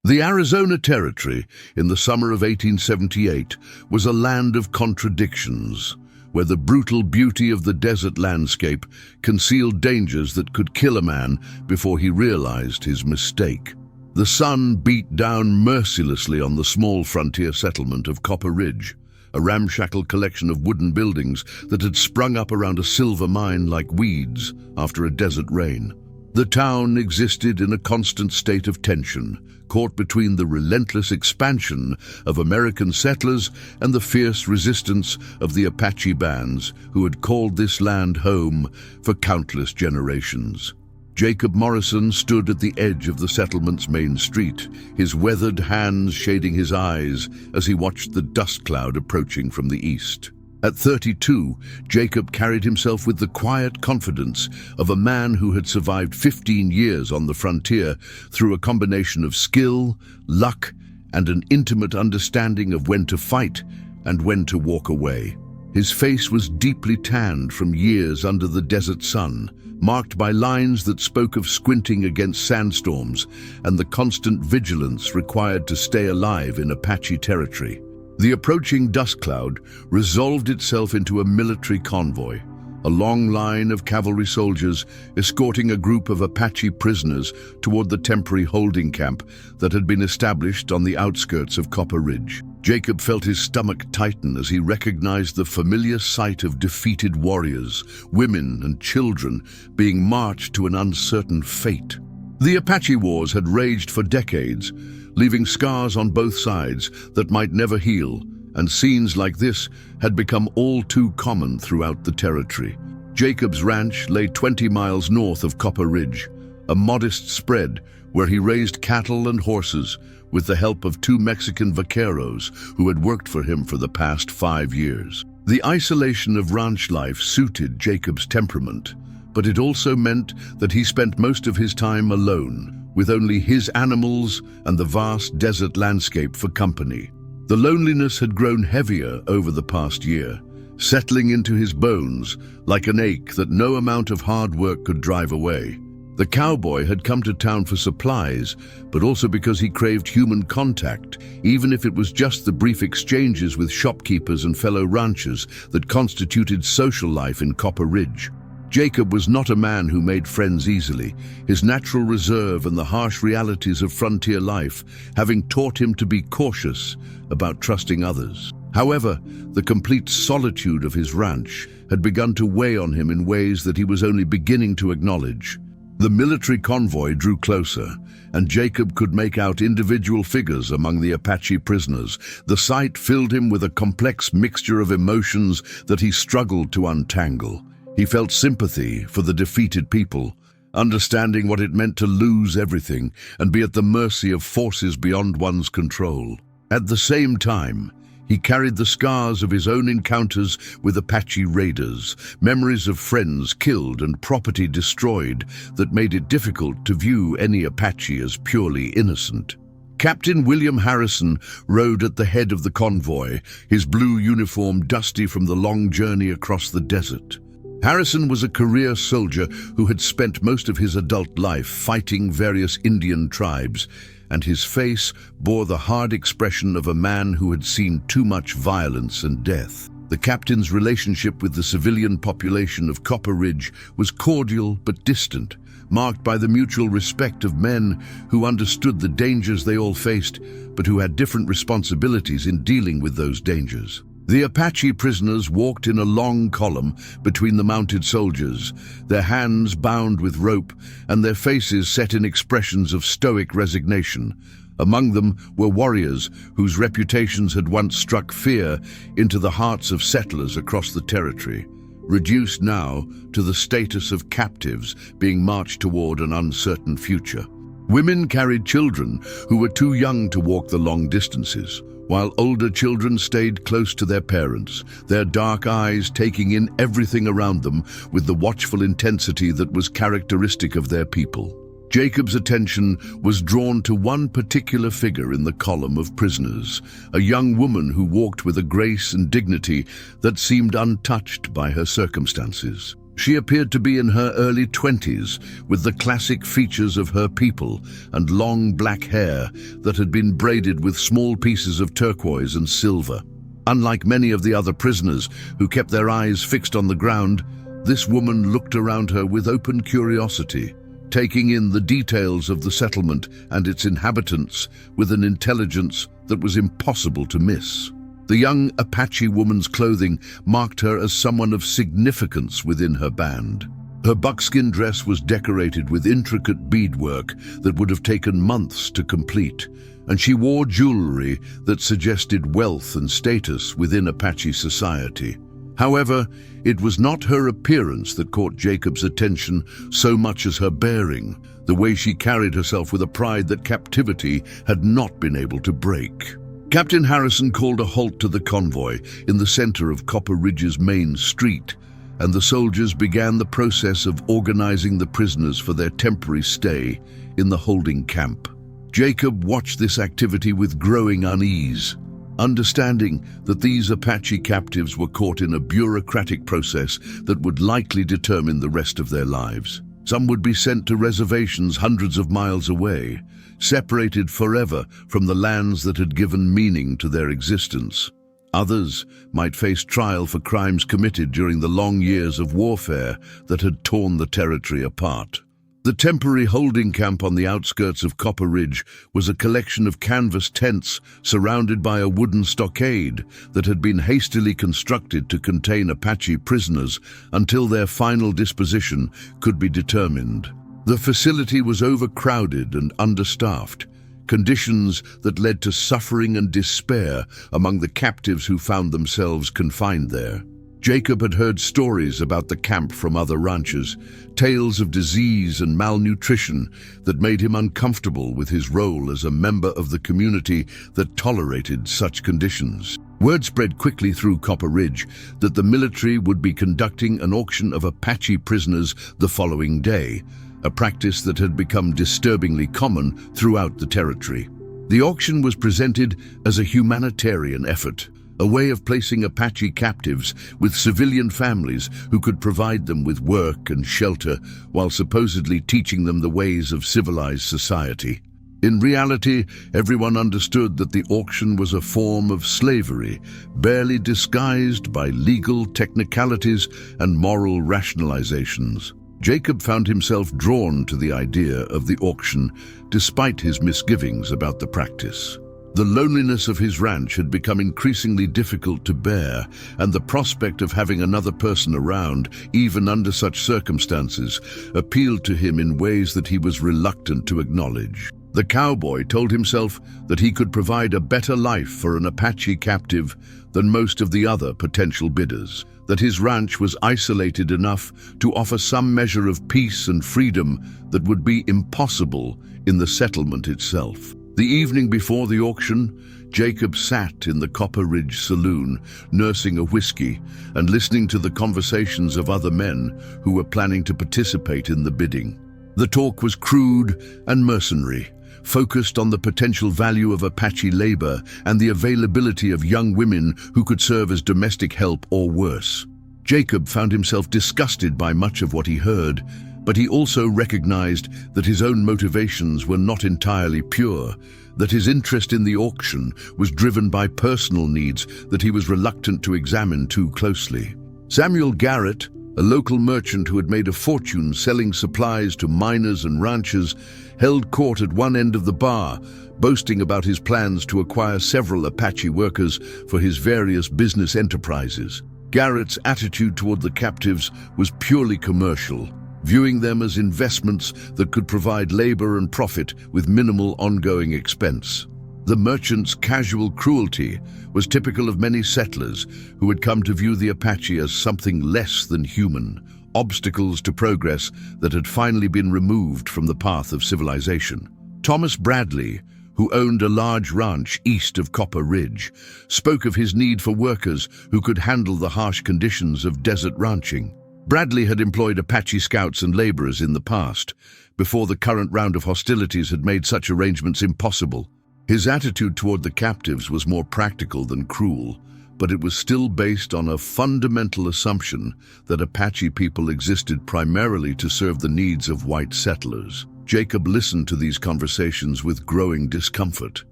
The Arizona Territory, in the summer of 1878, was a land of contradictions, where the brutal beauty of the desert landscape concealed dangers that could kill a man before he realized his mistake. The sun beat down mercilessly on the small frontier settlement of Copper Ridge, a ramshackle collection of wooden buildings that had sprung up around a silver mine like weeds after a desert rain. The town existed in a constant state of tension, caught between the relentless expansion of American settlers and the fierce resistance of the Apache bands who had called this land home for countless generations. Jacob Morrison stood at the edge of the settlement's main street, his weathered hands shading his eyes as he watched the dust cloud approaching from the east. At 32, Jacob carried himself with the quiet confidence of a man who had survived 15 years on the frontier through a combination of skill, luck, and an intimate understanding of when to fight and when to walk away. His face was deeply tanned from years under the desert sun, marked by lines that spoke of squinting against sandstorms and the constant vigilance required to stay alive in Apache territory. The approaching dust cloud resolved itself into a military convoy, a long line of cavalry soldiers escorting a group of Apache prisoners toward the temporary holding camp that had been established on the outskirts of Copper Ridge. Jacob felt his stomach tighten as he recognized the familiar sight of defeated warriors, women and children being marched to an uncertain fate. The Apache Wars had raged for decades, leaving scars on both sides that might never heal, and scenes like this had become all too common throughout the territory. Jacob's ranch lay 20 miles north of Copper Ridge, a modest spread where he raised cattle and horses with the help of 2 Mexican vaqueros who had worked for him for the past 5 years. The isolation of ranch life suited Jacob's temperament, but it also meant that he spent most of his time alone, with only his animals and the vast desert landscape for company. The loneliness had grown heavier over the past year, settling into his bones like an ache that no amount of hard work could drive away. The cowboy had come to town for supplies, but also because he craved human contact, even if it was just the brief exchanges with shopkeepers and fellow ranchers that constituted social life in Copper Ridge. Jacob was not a man who made friends easily, his natural reserve and the harsh realities of frontier life having taught him to be cautious about trusting others. However, the complete solitude of his ranch had begun to weigh on him in ways that he was only beginning to acknowledge. The military convoy drew closer, and Jacob could make out individual figures among the Apache prisoners. The sight filled him with a complex mixture of emotions that he struggled to untangle. He felt sympathy for the defeated people, understanding what it meant to lose everything and be at the mercy of forces beyond one's control. At the same time, he carried the scars of his own encounters with Apache raiders, memories of friends killed and property destroyed that made it difficult to view any Apache as purely innocent. Captain William Harrison rode at the head of the convoy, his blue uniform dusty from the long journey across the desert. Harrison was a career soldier who had spent most of his adult life fighting various Indian tribes, and his face bore the hard expression of a man who had seen too much violence and death. The captain's relationship with the civilian population of Copper Ridge was cordial but distant, marked by the mutual respect of men who understood the dangers they all faced, but who had different responsibilities in dealing with those dangers. The Apache prisoners walked in a long column between the mounted soldiers, their hands bound with rope and their faces set in expressions of stoic resignation. Among them were warriors whose reputations had once struck fear into the hearts of settlers across the territory, reduced now to the status of captives being marched toward an uncertain future. Women carried children who were too young to walk the long distances, while older children stayed close to their parents, their dark eyes taking in everything around them with the watchful intensity that was characteristic of their people. Jacob's attention was drawn to one particular figure in the column of prisoners, a young woman who walked with a grace and dignity that seemed untouched by her circumstances. She appeared to be in her early 20s, with the classic features of her people and long black hair that had been braided with small pieces of turquoise and silver. Unlike many of the other prisoners who kept their eyes fixed on the ground, this woman looked around her with open curiosity, taking in the details of the settlement and its inhabitants with an intelligence that was impossible to miss. The young Apache woman's clothing marked her as someone of significance within her band. Her buckskin dress was decorated with intricate beadwork that would have taken months to complete, and she wore jewelry that suggested wealth and status within Apache society. However, it was not her appearance that caught Jacob's attention so much as her bearing, the way she carried herself with a pride that captivity had not been able to break. Captain Harrison called a halt to the convoy in the center of Copper Ridge's main street, and the soldiers began the process of organizing the prisoners for their temporary stay in the holding camp. Jacob watched this activity with growing unease, understanding that these Apache captives were caught in a bureaucratic process that would likely determine the rest of their lives. Some would be sent to reservations hundreds of miles away, separated forever from the lands that had given meaning to their existence. Others might face trial for crimes committed during the long years of warfare that had torn the territory apart. The temporary holding camp on the outskirts of Copper Ridge was a collection of canvas tents surrounded by a wooden stockade that had been hastily constructed to contain Apache prisoners until their final disposition could be determined. The facility was overcrowded and understaffed, conditions that led to suffering and despair among the captives who found themselves confined there. Jacob had heard stories about the camp from other ranchers, tales of disease and malnutrition that made him uncomfortable with his role as a member of the community that tolerated such conditions. Word spread quickly through Copper Ridge that the military would be conducting an auction of Apache prisoners the following day, a practice that had become disturbingly common throughout the territory. The auction was presented as a humanitarian effort, a way of placing Apache captives with civilian families who could provide them with work and shelter while supposedly teaching them the ways of civilized society. In reality, everyone understood that the auction was a form of slavery, barely disguised by legal technicalities and moral rationalizations. Jacob found himself drawn to the idea of the auction, despite his misgivings about the practice. The loneliness of his ranch had become increasingly difficult to bear, and the prospect of having another person around, even under such circumstances, appealed to him in ways that he was reluctant to acknowledge. The cowboy told himself that he could provide a better life for an Apache captive than most of the other potential bidders, that his ranch was isolated enough to offer some measure of peace and freedom that would be impossible in the settlement itself. The evening before the auction, Jacob sat in the Copper Ridge saloon, nursing a whiskey and listening to the conversations of other men who were planning to participate in the bidding. The talk was crude and mercenary, focused on the potential value of Apache labor and the availability of young women who could serve as domestic help or worse. Jacob found himself disgusted by much of what he heard, but he also recognized that his own motivations were not entirely pure, that his interest in the auction was driven by personal needs that he was reluctant to examine too closely. Samuel Garrett, a local merchant who had made a fortune selling supplies to miners and ranchers, held court at one end of the bar, boasting about his plans to acquire several Apache workers for his various business enterprises. Garrett's attitude toward the captives was purely commercial, viewing them as investments that could provide labor and profit with minimal ongoing expense. The merchant's casual cruelty was typical of many settlers who had come to view the Apache as something less than human, obstacles to progress that had finally been removed from the path of civilization. Thomas Bradley, who owned a large ranch east of Copper Ridge, spoke of his need for workers who could handle the harsh conditions of desert ranching. Bradley had employed Apache scouts and laborers in the past, before the current round of hostilities had made such arrangements impossible. His attitude toward the captives was more practical than cruel, but it was still based on a fundamental assumption that Apache people existed primarily to serve the needs of white settlers. Jacob listened to these conversations with growing discomfort,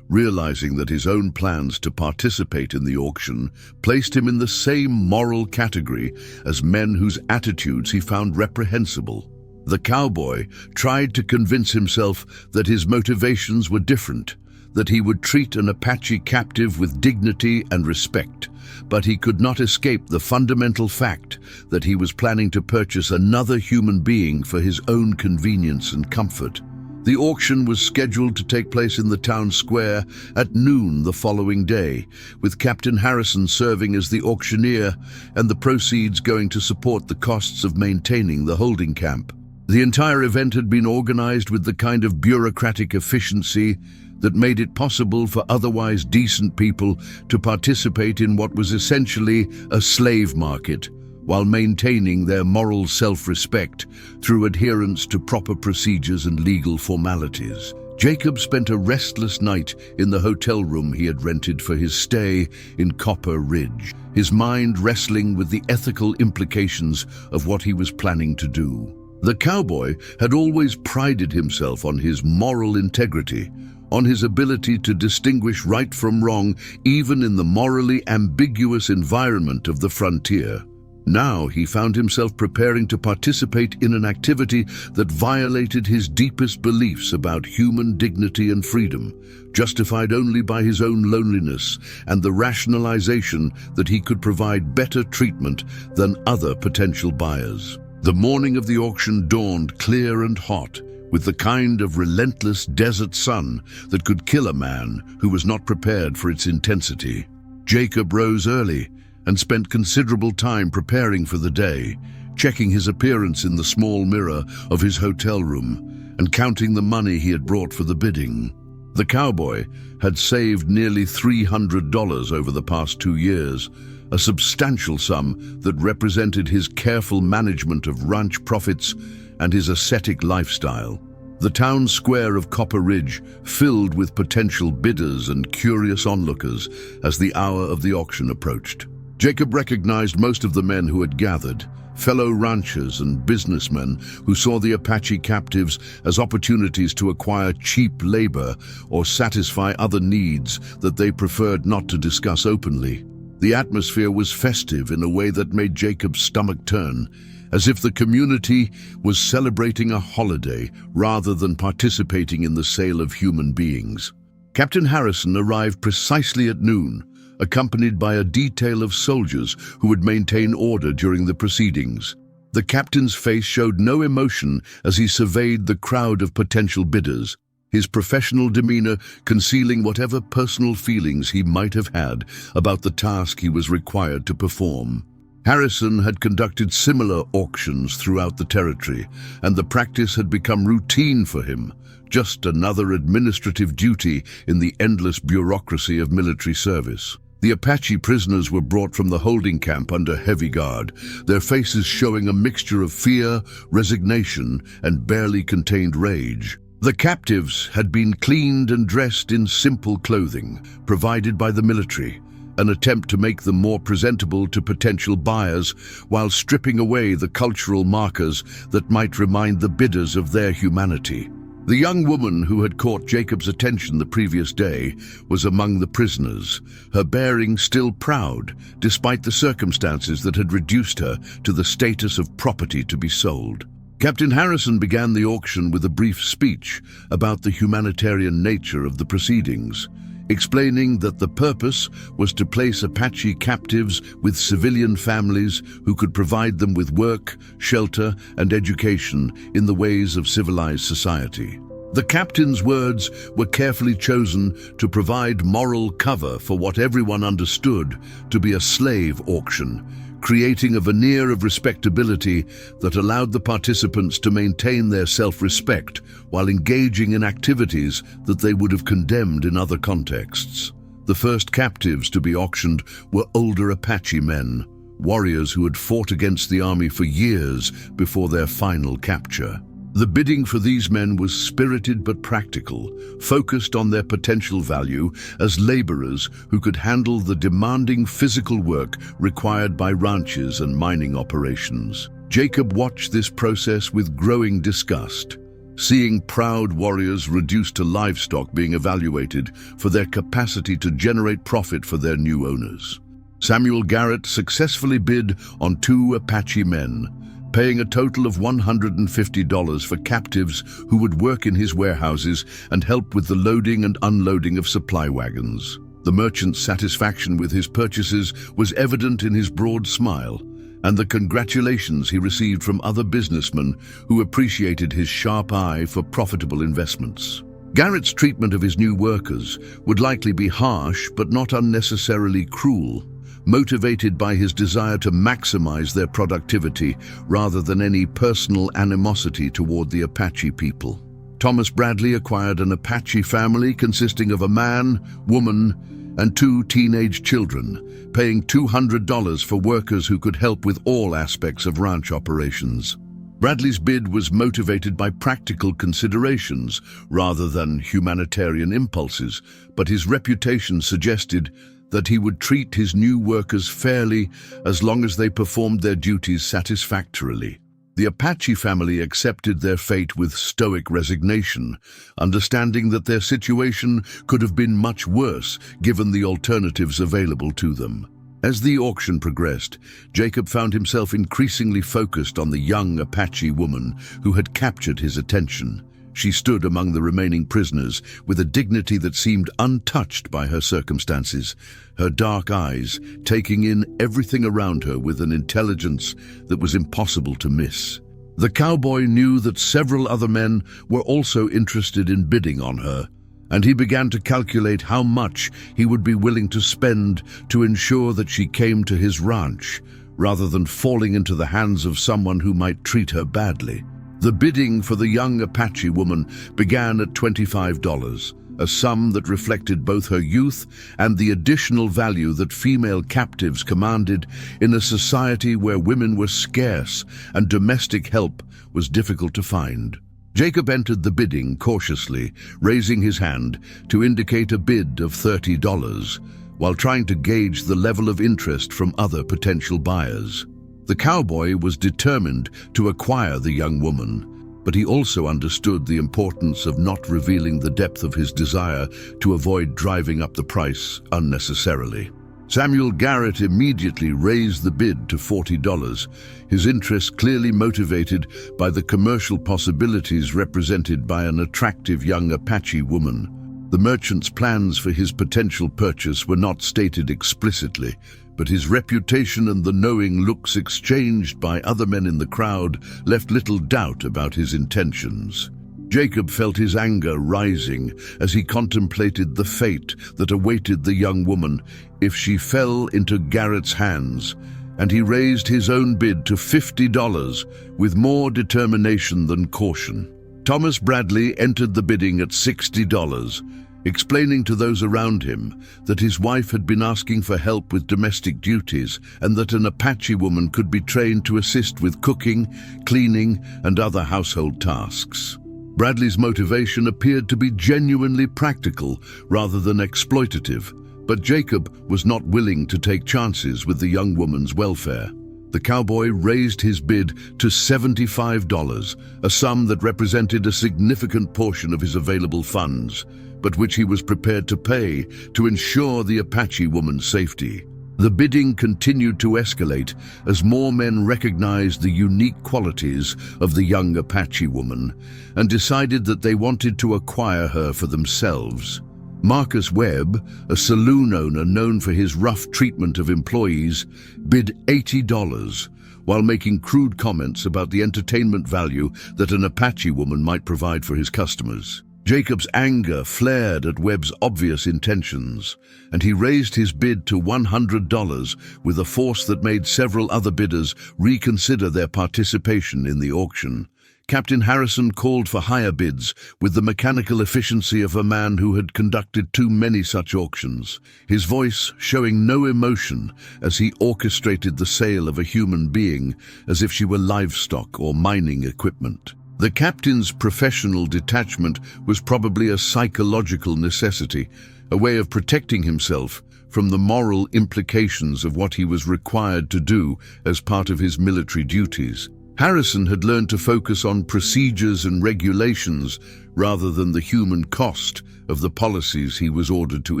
realizing that his own plans to participate in the auction placed him in the same moral category as men whose attitudes he found reprehensible. The cowboy tried to convince himself that his motivations were different, that he would treat an Apache captive with dignity and respect, but he could not escape the fundamental fact that he was planning to purchase another human being for his own convenience and comfort. The auction was scheduled to take place in the town square at noon the following day, with Captain Harrison serving as the auctioneer and the proceeds going to support the costs of maintaining the holding camp. The entire event had been organized with the kind of bureaucratic efficiency that made it possible for otherwise decent people to participate in what was essentially a slave market, while maintaining their moral self-respect through adherence to proper procedures and legal formalities. Jacob spent a restless night in the hotel room he had rented for his stay in Copper Ridge, his mind wrestling with the ethical implications of what he was planning to do. The cowboy had always prided himself on his moral integrity, on his ability to distinguish right from wrong even in the morally ambiguous environment of the frontier. Now he found himself preparing to participate in an activity that violated his deepest beliefs about human dignity and freedom, justified only by his own loneliness and the rationalization that he could provide better treatment than other potential buyers. The morning of the auction dawned clear and hot, with the kind of relentless desert sun that could kill a man who was not prepared for its intensity. Jacob rose early and spent considerable time preparing for the day, checking his appearance in the small mirror of his hotel room and counting the money he had brought for the bidding. The cowboy had saved nearly $300 over the past 2 years, a substantial sum that represented his careful management of ranch profits and his ascetic lifestyle. The town square of Copper Ridge filled with potential bidders and curious onlookers as the hour of the auction approached. Jacob recognized most of the men who had gathered, fellow ranchers and businessmen who saw the Apache captives as opportunities to acquire cheap labor or satisfy other needs that they preferred not to discuss openly. The atmosphere was festive in a way that made Jacob's stomach turn, as if the community was celebrating a holiday rather than participating in the sale of human beings. Captain Harrison arrived precisely at noon, accompanied by a detail of soldiers who would maintain order during the proceedings. The captain's face showed no emotion as he surveyed the crowd of potential bidders, his professional demeanor concealing whatever personal feelings he might have had about the task he was required to perform. Harrison had conducted similar auctions throughout the territory, and the practice had become routine for him, just another administrative duty in the endless bureaucracy of military service. The Apache prisoners were brought from the holding camp under heavy guard, their faces showing a mixture of fear, resignation, and barely contained rage. The captives had been cleaned and dressed in simple clothing provided by the military, an attempt to make them more presentable to potential buyers while stripping away the cultural markers that might remind the bidders of their humanity. The young woman who had caught Jacob's attention the previous day was among the prisoners, her bearing still proud, despite the circumstances that had reduced her to the status of property to be sold. Captain Harrison began the auction with a brief speech about the humanitarian nature of the proceedings, explaining that the purpose was to place Apache captives with civilian families who could provide them with work, shelter, and education in the ways of civilized society. The captain's words were carefully chosen to provide moral cover for what everyone understood to be a slave auction, creating a veneer of respectability that allowed the participants to maintain their self-respect while engaging in activities that they would have condemned in other contexts. The first captives to be auctioned were older Apache men, warriors who had fought against the army for years before their final capture. The bidding for these men was spirited but practical, focused on their potential value as laborers who could handle the demanding physical work required by ranches and mining operations. Jacob watched this process with growing disgust, seeing proud warriors reduced to livestock being evaluated for their capacity to generate profit for their new owners. Samuel Garrett successfully bid on 2 Apache men, paying a total of $150 for captives who would work in his warehouses and help with the loading and unloading of supply wagons. The merchant's satisfaction with his purchases was evident in his broad smile, and the congratulations he received from other businessmen who appreciated his sharp eye for profitable investments. Garrett's treatment of his new workers would likely be harsh but not unnecessarily cruel, motivated by his desire to maximize their productivity rather than any personal animosity toward the Apache people. Thomas Bradley acquired an Apache family consisting of a man, woman, and 2 teenage children, paying $200 for workers who could help with all aspects of ranch operations. Bradley's bid was motivated by practical considerations rather than humanitarian impulses, but his reputation suggested that he would treat his new workers fairly as long as they performed their duties satisfactorily. The Apache family accepted their fate with stoic resignation, understanding that their situation could have been much worse given the alternatives available to them. As the auction progressed, Jacob found himself increasingly focused on the young Apache woman who had captured his attention. She stood among the remaining prisoners with a dignity that seemed untouched by her circumstances, her dark eyes taking in everything around her with an intelligence that was impossible to miss. The cowboy knew that several other men were also interested in bidding on her, and he began to calculate how much he would be willing to spend to ensure that she came to his ranch, rather than falling into the hands of someone who might treat her badly. The bidding for the young Apache woman began at $25, a sum that reflected both her youth and the additional value that female captives commanded in a society where women were scarce and domestic help was difficult to find. Jacob entered the bidding cautiously, raising his hand to indicate a bid of $30, while trying to gauge the level of interest from other potential buyers. The cowboy was determined to acquire the young woman, but he also understood the importance of not revealing the depth of his desire to avoid driving up the price unnecessarily. Samuel Garrett immediately raised the bid to $40, his interest clearly motivated by the commercial possibilities represented by an attractive young Apache woman. The merchant's plans for his potential purchase were not stated explicitly, but his reputation and the knowing looks exchanged by other men in the crowd left little doubt about his intentions. Jacob felt his anger rising as he contemplated the fate that awaited the young woman if she fell into Garrett's hands, and he raised his own bid to $50 with more determination than caution. Thomas Bradley entered the bidding at $60, explaining to those around him that his wife had been asking for help with domestic duties and that an Apache woman could be trained to assist with cooking, cleaning, and other household tasks. Bradley's motivation appeared to be genuinely practical rather than exploitative, but Jacob was not willing to take chances with the young woman's welfare. The cowboy raised his bid to $75, a sum that represented a significant portion of his available funds, but which he was prepared to pay to ensure the Apache woman's safety. The bidding continued to escalate as more men recognized the unique qualities of the young Apache woman and decided that they wanted to acquire her for themselves. Marcus Webb, a saloon owner known for his rough treatment of employees, bid $80, while making crude comments about the entertainment value that an Apache woman might provide for his customers. Jacob's anger flared at Webb's obvious intentions, and he raised his bid to $100 with a force that made several other bidders reconsider their participation in the auction. Captain Harrison called for higher bids with the mechanical efficiency of a man who had conducted too many such auctions, his voice showing no emotion as he orchestrated the sale of a human being as if she were livestock or mining equipment. The captain's professional detachment was probably a psychological necessity, a way of protecting himself from the moral implications of what he was required to do as part of his military duties. Harrison had learned to focus on procedures and regulations rather than the human cost of the policies he was ordered to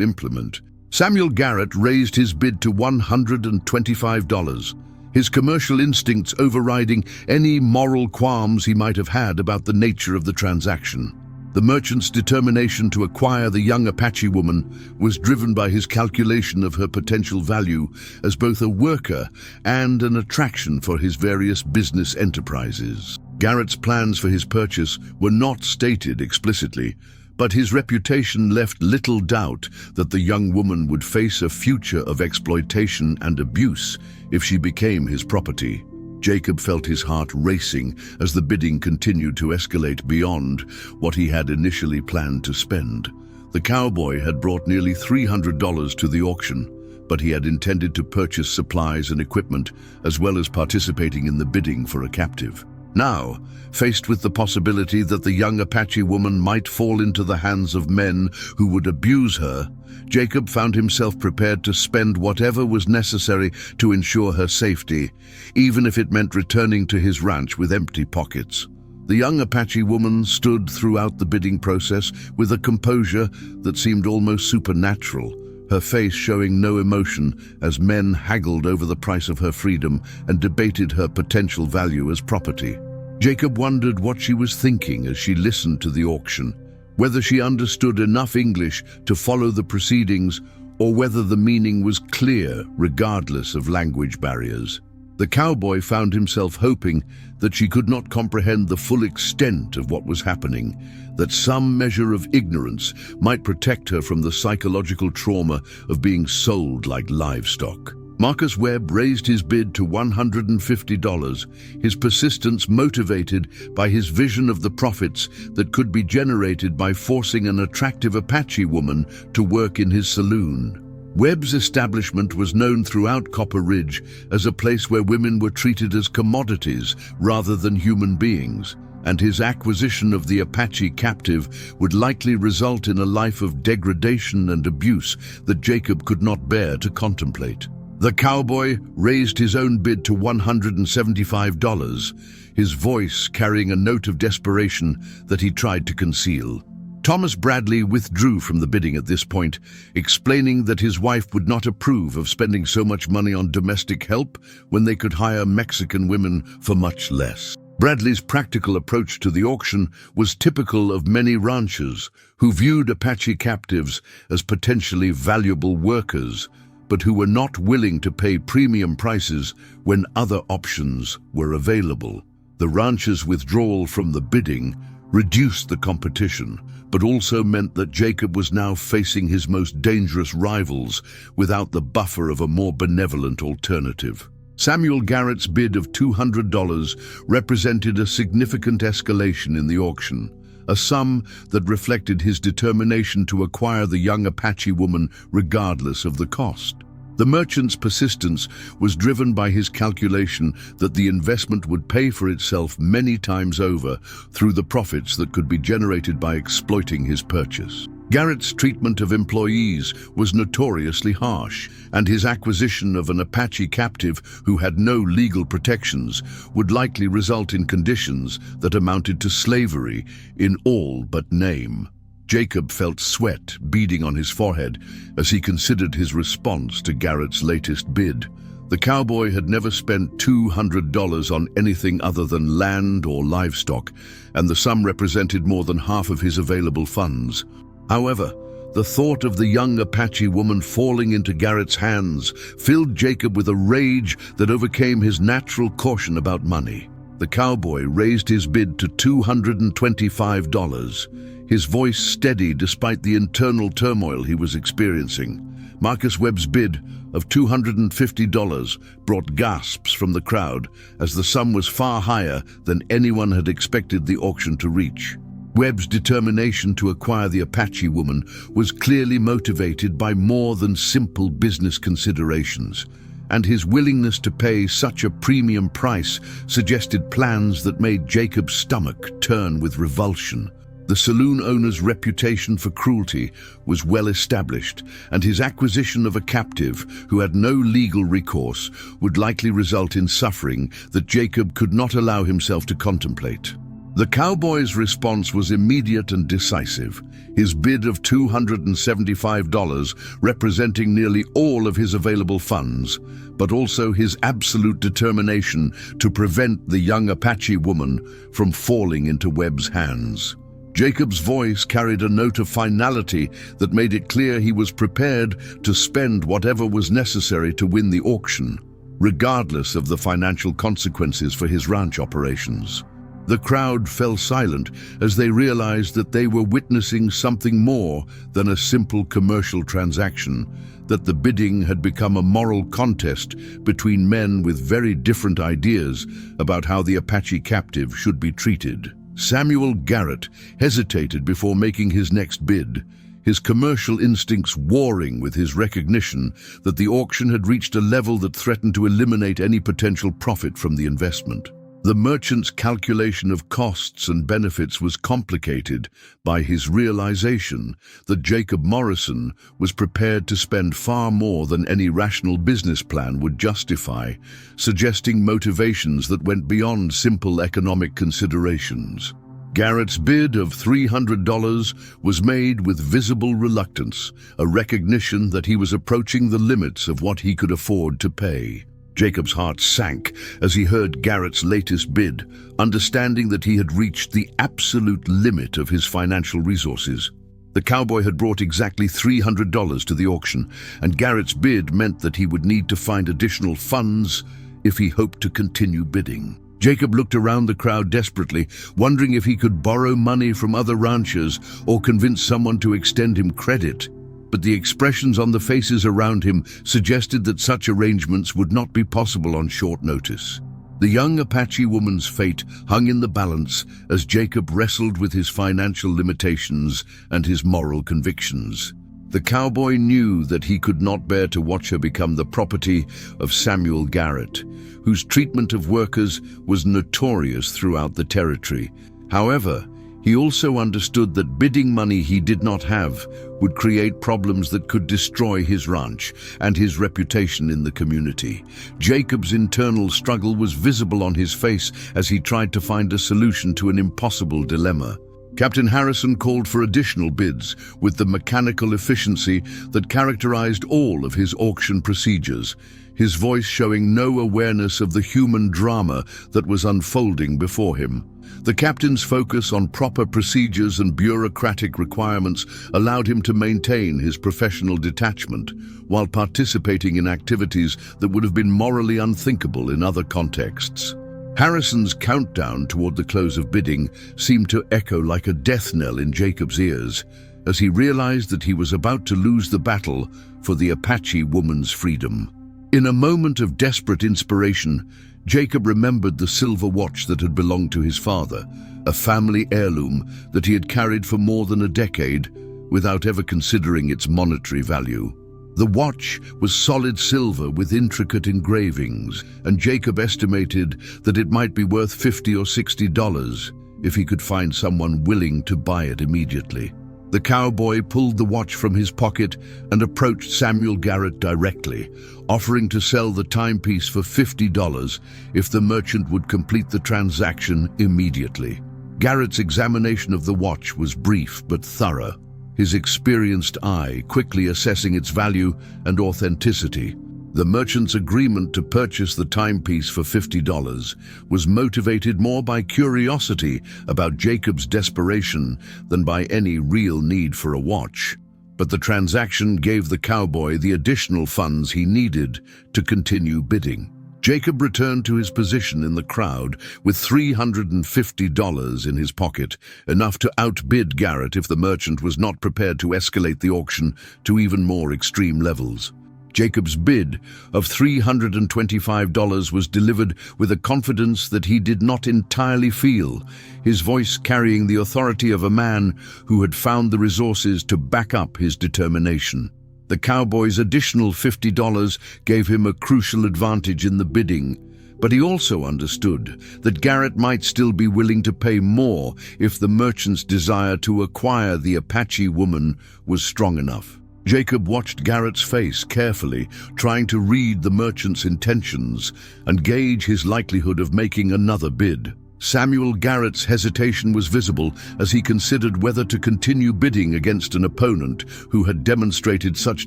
implement. Samuel Garrett raised his bid to $125, his commercial instincts overriding any moral qualms he might have had about the nature of the transaction. The merchant's determination to acquire the young Apache woman was driven by his calculation of her potential value as both a worker and an attraction for his various business enterprises. Garrett's plans for his purchase were not stated explicitly, but his reputation left little doubt that the young woman would face a future of exploitation and abuse if she became his property. Jacob felt his heart racing as the bidding continued to escalate beyond what he had initially planned to spend. The cowboy had brought nearly $300 to the auction, but he had intended to purchase supplies and equipment as well as participating in the bidding for a captive. Now, faced with the possibility that the young Apache woman might fall into the hands of men who would abuse her, Jacob found himself prepared to spend whatever was necessary to ensure her safety, even if it meant returning to his ranch with empty pockets. The young Apache woman stood throughout the bidding process with a composure that seemed almost supernatural, her face showing no emotion as men haggled over the price of her freedom and debated her potential value as property. Jacob wondered what she was thinking as she listened to the auction, whether she understood enough English to follow the proceedings or whether the meaning was clear regardless of language barriers. The cowboy found himself hoping that she could not comprehend the full extent of what was happening, that some measure of ignorance might protect her from the psychological trauma of being sold like livestock. Marcus Webb raised his bid to $150, his persistence motivated by his vision of the profits that could be generated by forcing an attractive Apache woman to work in his saloon. Webb's establishment was known throughout Copper Ridge as a place where women were treated as commodities rather than human beings, and his acquisition of the Apache captive would likely result in a life of degradation and abuse that Jacob could not bear to contemplate. The cowboy raised his own bid to $175, his voice carrying a note of desperation that he tried to conceal. Thomas Bradley withdrew from the bidding at this point, explaining that his wife would not approve of spending so much money on domestic help when they could hire Mexican women for much less. Bradley's practical approach to the auction was typical of many ranchers who viewed Apache captives as potentially valuable workers, but who were not willing to pay premium prices when other options were available. The ranchers' withdrawal from the bidding reduced the competition, but also meant that Jacob was now facing his most dangerous rivals without the buffer of a more benevolent alternative. Samuel Garrett's bid of $200 represented a significant escalation in the auction, a sum that reflected his determination to acquire the young Apache woman regardless of the cost. The merchant's persistence was driven by his calculation that the investment would pay for itself many times over through the profits that could be generated by exploiting his purchase. Garrett's treatment of employees was notoriously harsh, and his acquisition of an Apache captive who had no legal protections would likely result in conditions that amounted to slavery in all but name. Jacob felt sweat beading on his forehead as he considered his response to Garrett's latest bid. The cowboy had never spent $200 on anything other than land or livestock, and the sum represented more than half of his available funds. However, the thought of the young Apache woman falling into Garrett's hands filled Jacob with a rage that overcame his natural caution about money. The cowboy raised his bid to $225, his voice steady despite the internal turmoil he was experiencing. Marcus Webb's bid of $250 brought gasps from the crowd, as the sum was far higher than anyone had expected the auction to reach. Webb's determination to acquire the Apache woman was clearly motivated by more than simple business considerations, and his willingness to pay such a premium price suggested plans that made Jacob's stomach turn with revulsion. The saloon owner's reputation for cruelty was well established, and his acquisition of a captive who had no legal recourse would likely result in suffering that Jacob could not allow himself to contemplate. The cowboy's response was immediate and decisive. His bid of $275 representing nearly all of his available funds, but also his absolute determination to prevent the young Apache woman from falling into Webb's hands. Jacob's voice carried a note of finality that made it clear he was prepared to spend whatever was necessary to win the auction, regardless of the financial consequences for his ranch operations. The crowd fell silent as they realized that they were witnessing something more than a simple commercial transaction, that the bidding had become a moral contest between men with very different ideas about how the Apache captive should be treated. Samuel Garrett hesitated before making his next bid, his commercial instincts warring with his recognition that the auction had reached a level that threatened to eliminate any potential profit from the investment. The merchant's calculation of costs and benefits was complicated by his realization that Jacob Morrison was prepared to spend far more than any rational business plan would justify, suggesting motivations that went beyond simple economic considerations. Garrett's bid of $300 was made with visible reluctance, a recognition that he was approaching the limits of what he could afford to pay. Jacob's heart sank as he heard Garrett's latest bid, understanding that he had reached the absolute limit of his financial resources. The cowboy had brought exactly $300 to the auction, and Garrett's bid meant that he would need to find additional funds if he hoped to continue bidding. Jacob looked around the crowd desperately, wondering if he could borrow money from other ranchers or convince someone to extend him credit. But the expressions on the faces around him suggested that such arrangements would not be possible on short notice. The young Apache woman's fate hung in the balance as Jacob wrestled with his financial limitations and his moral convictions. The cowboy knew that he could not bear to watch her become the property of Samuel Garrett, whose treatment of workers was notorious throughout the territory. However, he also understood that bidding money he did not have would create problems that could destroy his ranch and his reputation in the community. Jacob's internal struggle was visible on his face as he tried to find a solution to an impossible dilemma. Captain Harrison called for additional bids with the mechanical efficiency that characterized all of his auction procedures, his voice showing no awareness of the human drama that was unfolding before him. The captain's focus on proper procedures and bureaucratic requirements allowed him to maintain his professional detachment while participating in activities that would have been morally unthinkable in other contexts. Harrison's countdown toward the close of bidding seemed to echo like a death knell in Jacob's ears as he realized that he was about to lose the battle for the Apache woman's freedom. In a moment of desperate inspiration, Jacob remembered the silver watch that had belonged to his father, a family heirloom that he had carried for more than a decade without ever considering its monetary value. The watch was solid silver with intricate engravings, and Jacob estimated that it might be worth $50 or $60 if he could find someone willing to buy it immediately. The cowboy pulled the watch from his pocket and approached Samuel Garrett directly, offering to sell the timepiece for $50 if the merchant would complete the transaction immediately. Garrett's examination of the watch was brief but thorough, his experienced eye quickly assessing its value and authenticity. The merchant's agreement to purchase the timepiece for $50 was motivated more by curiosity about Jacob's desperation than by any real need for a watch. But the transaction gave the cowboy the additional funds he needed to continue bidding. Jacob returned to his position in the crowd with $350 in his pocket, enough to outbid Garrett if the merchant was not prepared to escalate the auction to even more extreme levels. Jacob's bid of $325 was delivered with a confidence that he did not entirely feel, his voice carrying the authority of a man who had found the resources to back up his determination. The cowboy's additional $50 gave him a crucial advantage in the bidding, but he also understood that Garrett might still be willing to pay more if the merchant's desire to acquire the Apache woman was strong enough. Jacob watched Garrett's face carefully, trying to read the merchant's intentions and gauge his likelihood of making another bid. Samuel Garrett's hesitation was visible as he considered whether to continue bidding against an opponent who had demonstrated such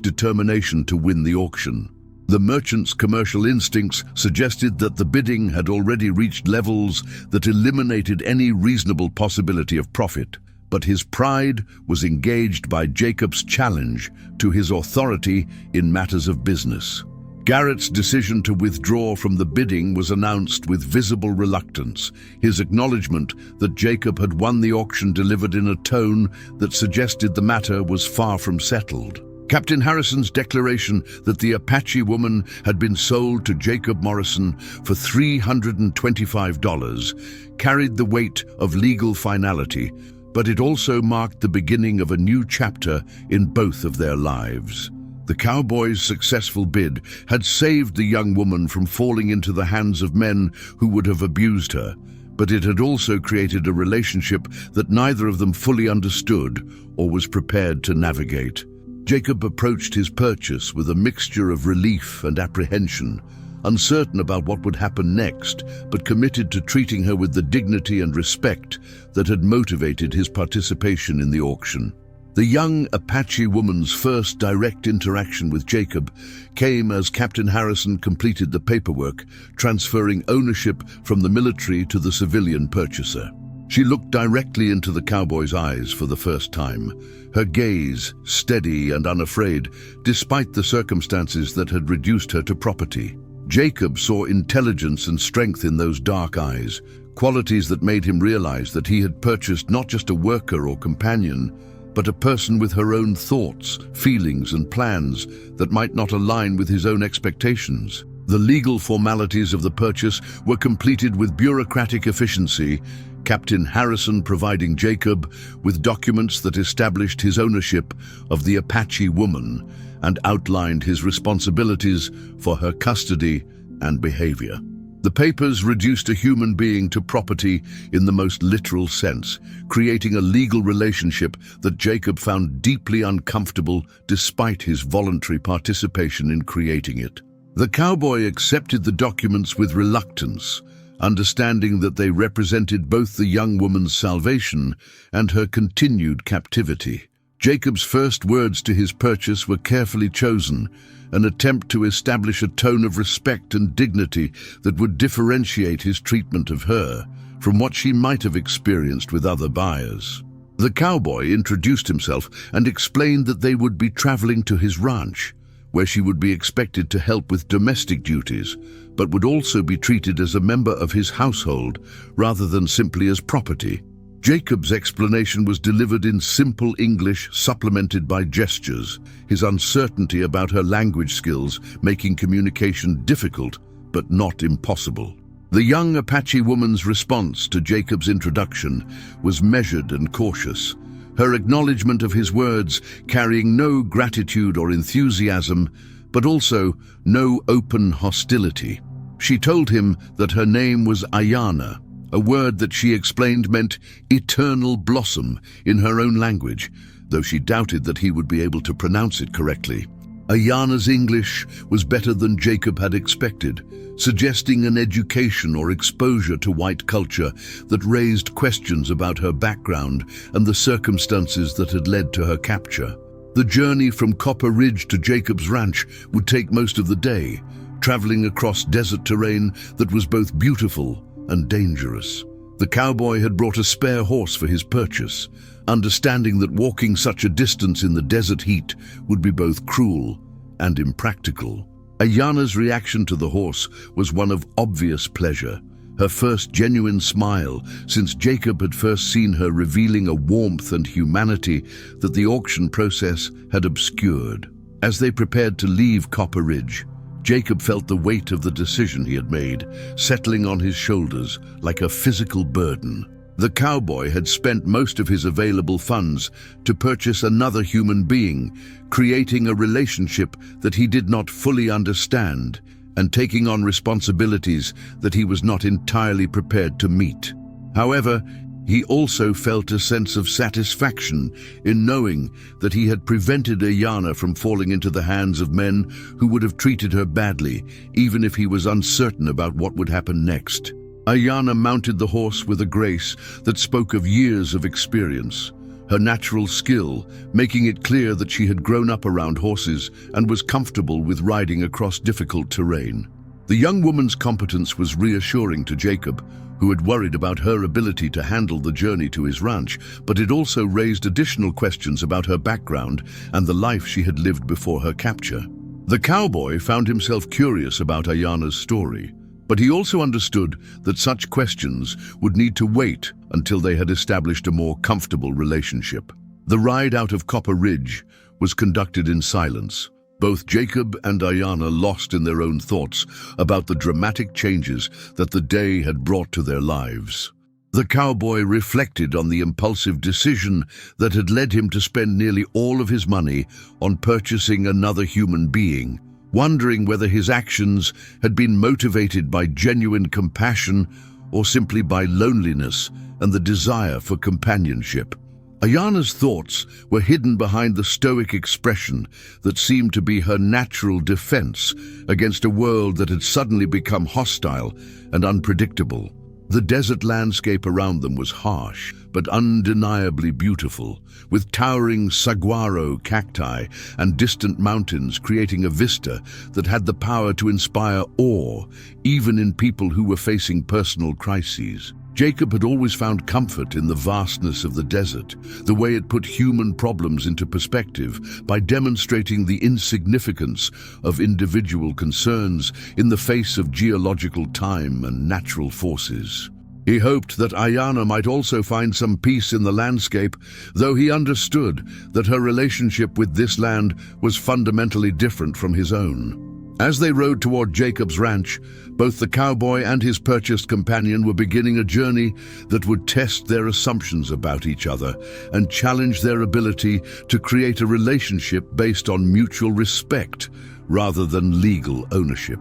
determination to win the auction. The merchant's commercial instincts suggested that the bidding had already reached levels that eliminated any reasonable possibility of profit. But his pride was engaged by Jacob's challenge to his authority in matters of business. Garrett's decision to withdraw from the bidding was announced with visible reluctance. His acknowledgement that Jacob had won the auction delivered in a tone that suggested the matter was far from settled. Captain Harrison's declaration that the Apache woman had been sold to Jacob Morrison for $325 carried the weight of legal finality, but it also marked the beginning of a new chapter in both of their lives. The cowboy's successful bid had saved the young woman from falling into the hands of men who would have abused her, but it had also created a relationship that neither of them fully understood or was prepared to navigate. Jacob approached his purchase with a mixture of relief and apprehension, uncertain about what would happen next, but committed to treating her with the dignity and respect that had motivated his participation in the auction. The young Apache woman's first direct interaction with Jacob came as Captain Harrison completed the paperwork, transferring ownership from the military to the civilian purchaser. She looked directly into the cowboy's eyes for the first time, her gaze steady and unafraid, despite the circumstances that had reduced her to property. Jacob saw intelligence and strength in those dark eyes, qualities that made him realize that he had purchased not just a worker or companion, but a person with her own thoughts, feelings, and plans that might not align with his own expectations. The legal formalities of the purchase were completed with bureaucratic efficiency, Captain Harrison providing Jacob with documents that established his ownership of the Apache woman and outlined his responsibilities for her custody and behavior. The papers reduced a human being to property in the most literal sense, creating a legal relationship that Jacob found deeply uncomfortable despite his voluntary participation in creating it. The cowboy accepted the documents with reluctance, understanding that they represented both the young woman's salvation and her continued captivity. Jacob's first words to his purchase were carefully chosen, an attempt to establish a tone of respect and dignity that would differentiate his treatment of her from what she might have experienced with other buyers. The cowboy introduced himself and explained that they would be traveling to his ranch, where she would be expected to help with domestic duties, but would also be treated as a member of his household rather than simply as property. Jacob's explanation was delivered in simple English, supplemented by gestures, his uncertainty about her language skills making communication difficult but not impossible. The young Apache woman's response to Jacob's introduction was measured and cautious, her acknowledgement of his words carrying no gratitude or enthusiasm, but also no open hostility. She told him that her name was Ayana, a word that she explained meant eternal blossom in her own language, though she doubted that he would be able to pronounce it correctly. Ayana's English was better than Jacob had expected, suggesting an education or exposure to white culture that raised questions about her background and the circumstances that had led to her capture. The journey from Copper Ridge to Jacob's ranch would take most of the day, traveling across desert terrain that was both beautiful and dangerous. The cowboy had brought a spare horse for his purchase, understanding that walking such a distance in the desert heat would be both cruel and impractical. Ayana's reaction to the horse was one of obvious pleasure, her first genuine smile since Jacob had first seen her, revealing a warmth and humanity that the auction process had obscured. As they prepared to leave Copper Ridge, Jacob felt the weight of the decision he had made, settling on his shoulders like a physical burden. The cowboy had spent most of his available funds to purchase another human being, creating a relationship that he did not fully understand and taking on responsibilities that he was not entirely prepared to meet. However, he also felt a sense of satisfaction in knowing that he had prevented Ayana from falling into the hands of men who would have treated her badly, even if he was uncertain about what would happen next. Ayana mounted the horse with a grace that spoke of years of experience, her natural skill making it clear that she had grown up around horses and was comfortable with riding across difficult terrain. The young woman's competence was reassuring to Jacob, who had worried about her ability to handle the journey to his ranch, but it also raised additional questions about her background and the life she had lived before her capture. The cowboy found himself curious about Ayana's story, but he also understood that such questions would need to wait until they had established a more comfortable relationship. The ride out of Copper Ridge was conducted in silence, both Jacob and Ayana lost in their own thoughts about the dramatic changes that the day had brought to their lives. The cowboy reflected on the impulsive decision that had led him to spend nearly all of his money on purchasing another human being, wondering whether his actions had been motivated by genuine compassion or simply by loneliness and the desire for companionship. Ayana's thoughts were hidden behind the stoic expression that seemed to be her natural defense against a world that had suddenly become hostile and unpredictable. The desert landscape around them was harsh, but undeniably beautiful, with towering saguaro cacti and distant mountains creating a vista that had the power to inspire awe, even in people who were facing personal crises. Jacob had always found comfort in the vastness of the desert, the way it put human problems into perspective by demonstrating the insignificance of individual concerns in the face of geological time and natural forces. He hoped that Ayana might also find some peace in the landscape, though he understood that her relationship with this land was fundamentally different from his own. As they rode toward Jacob's ranch, both the cowboy and his purchased companion were beginning a journey that would test their assumptions about each other and challenge their ability to create a relationship based on mutual respect rather than legal ownership.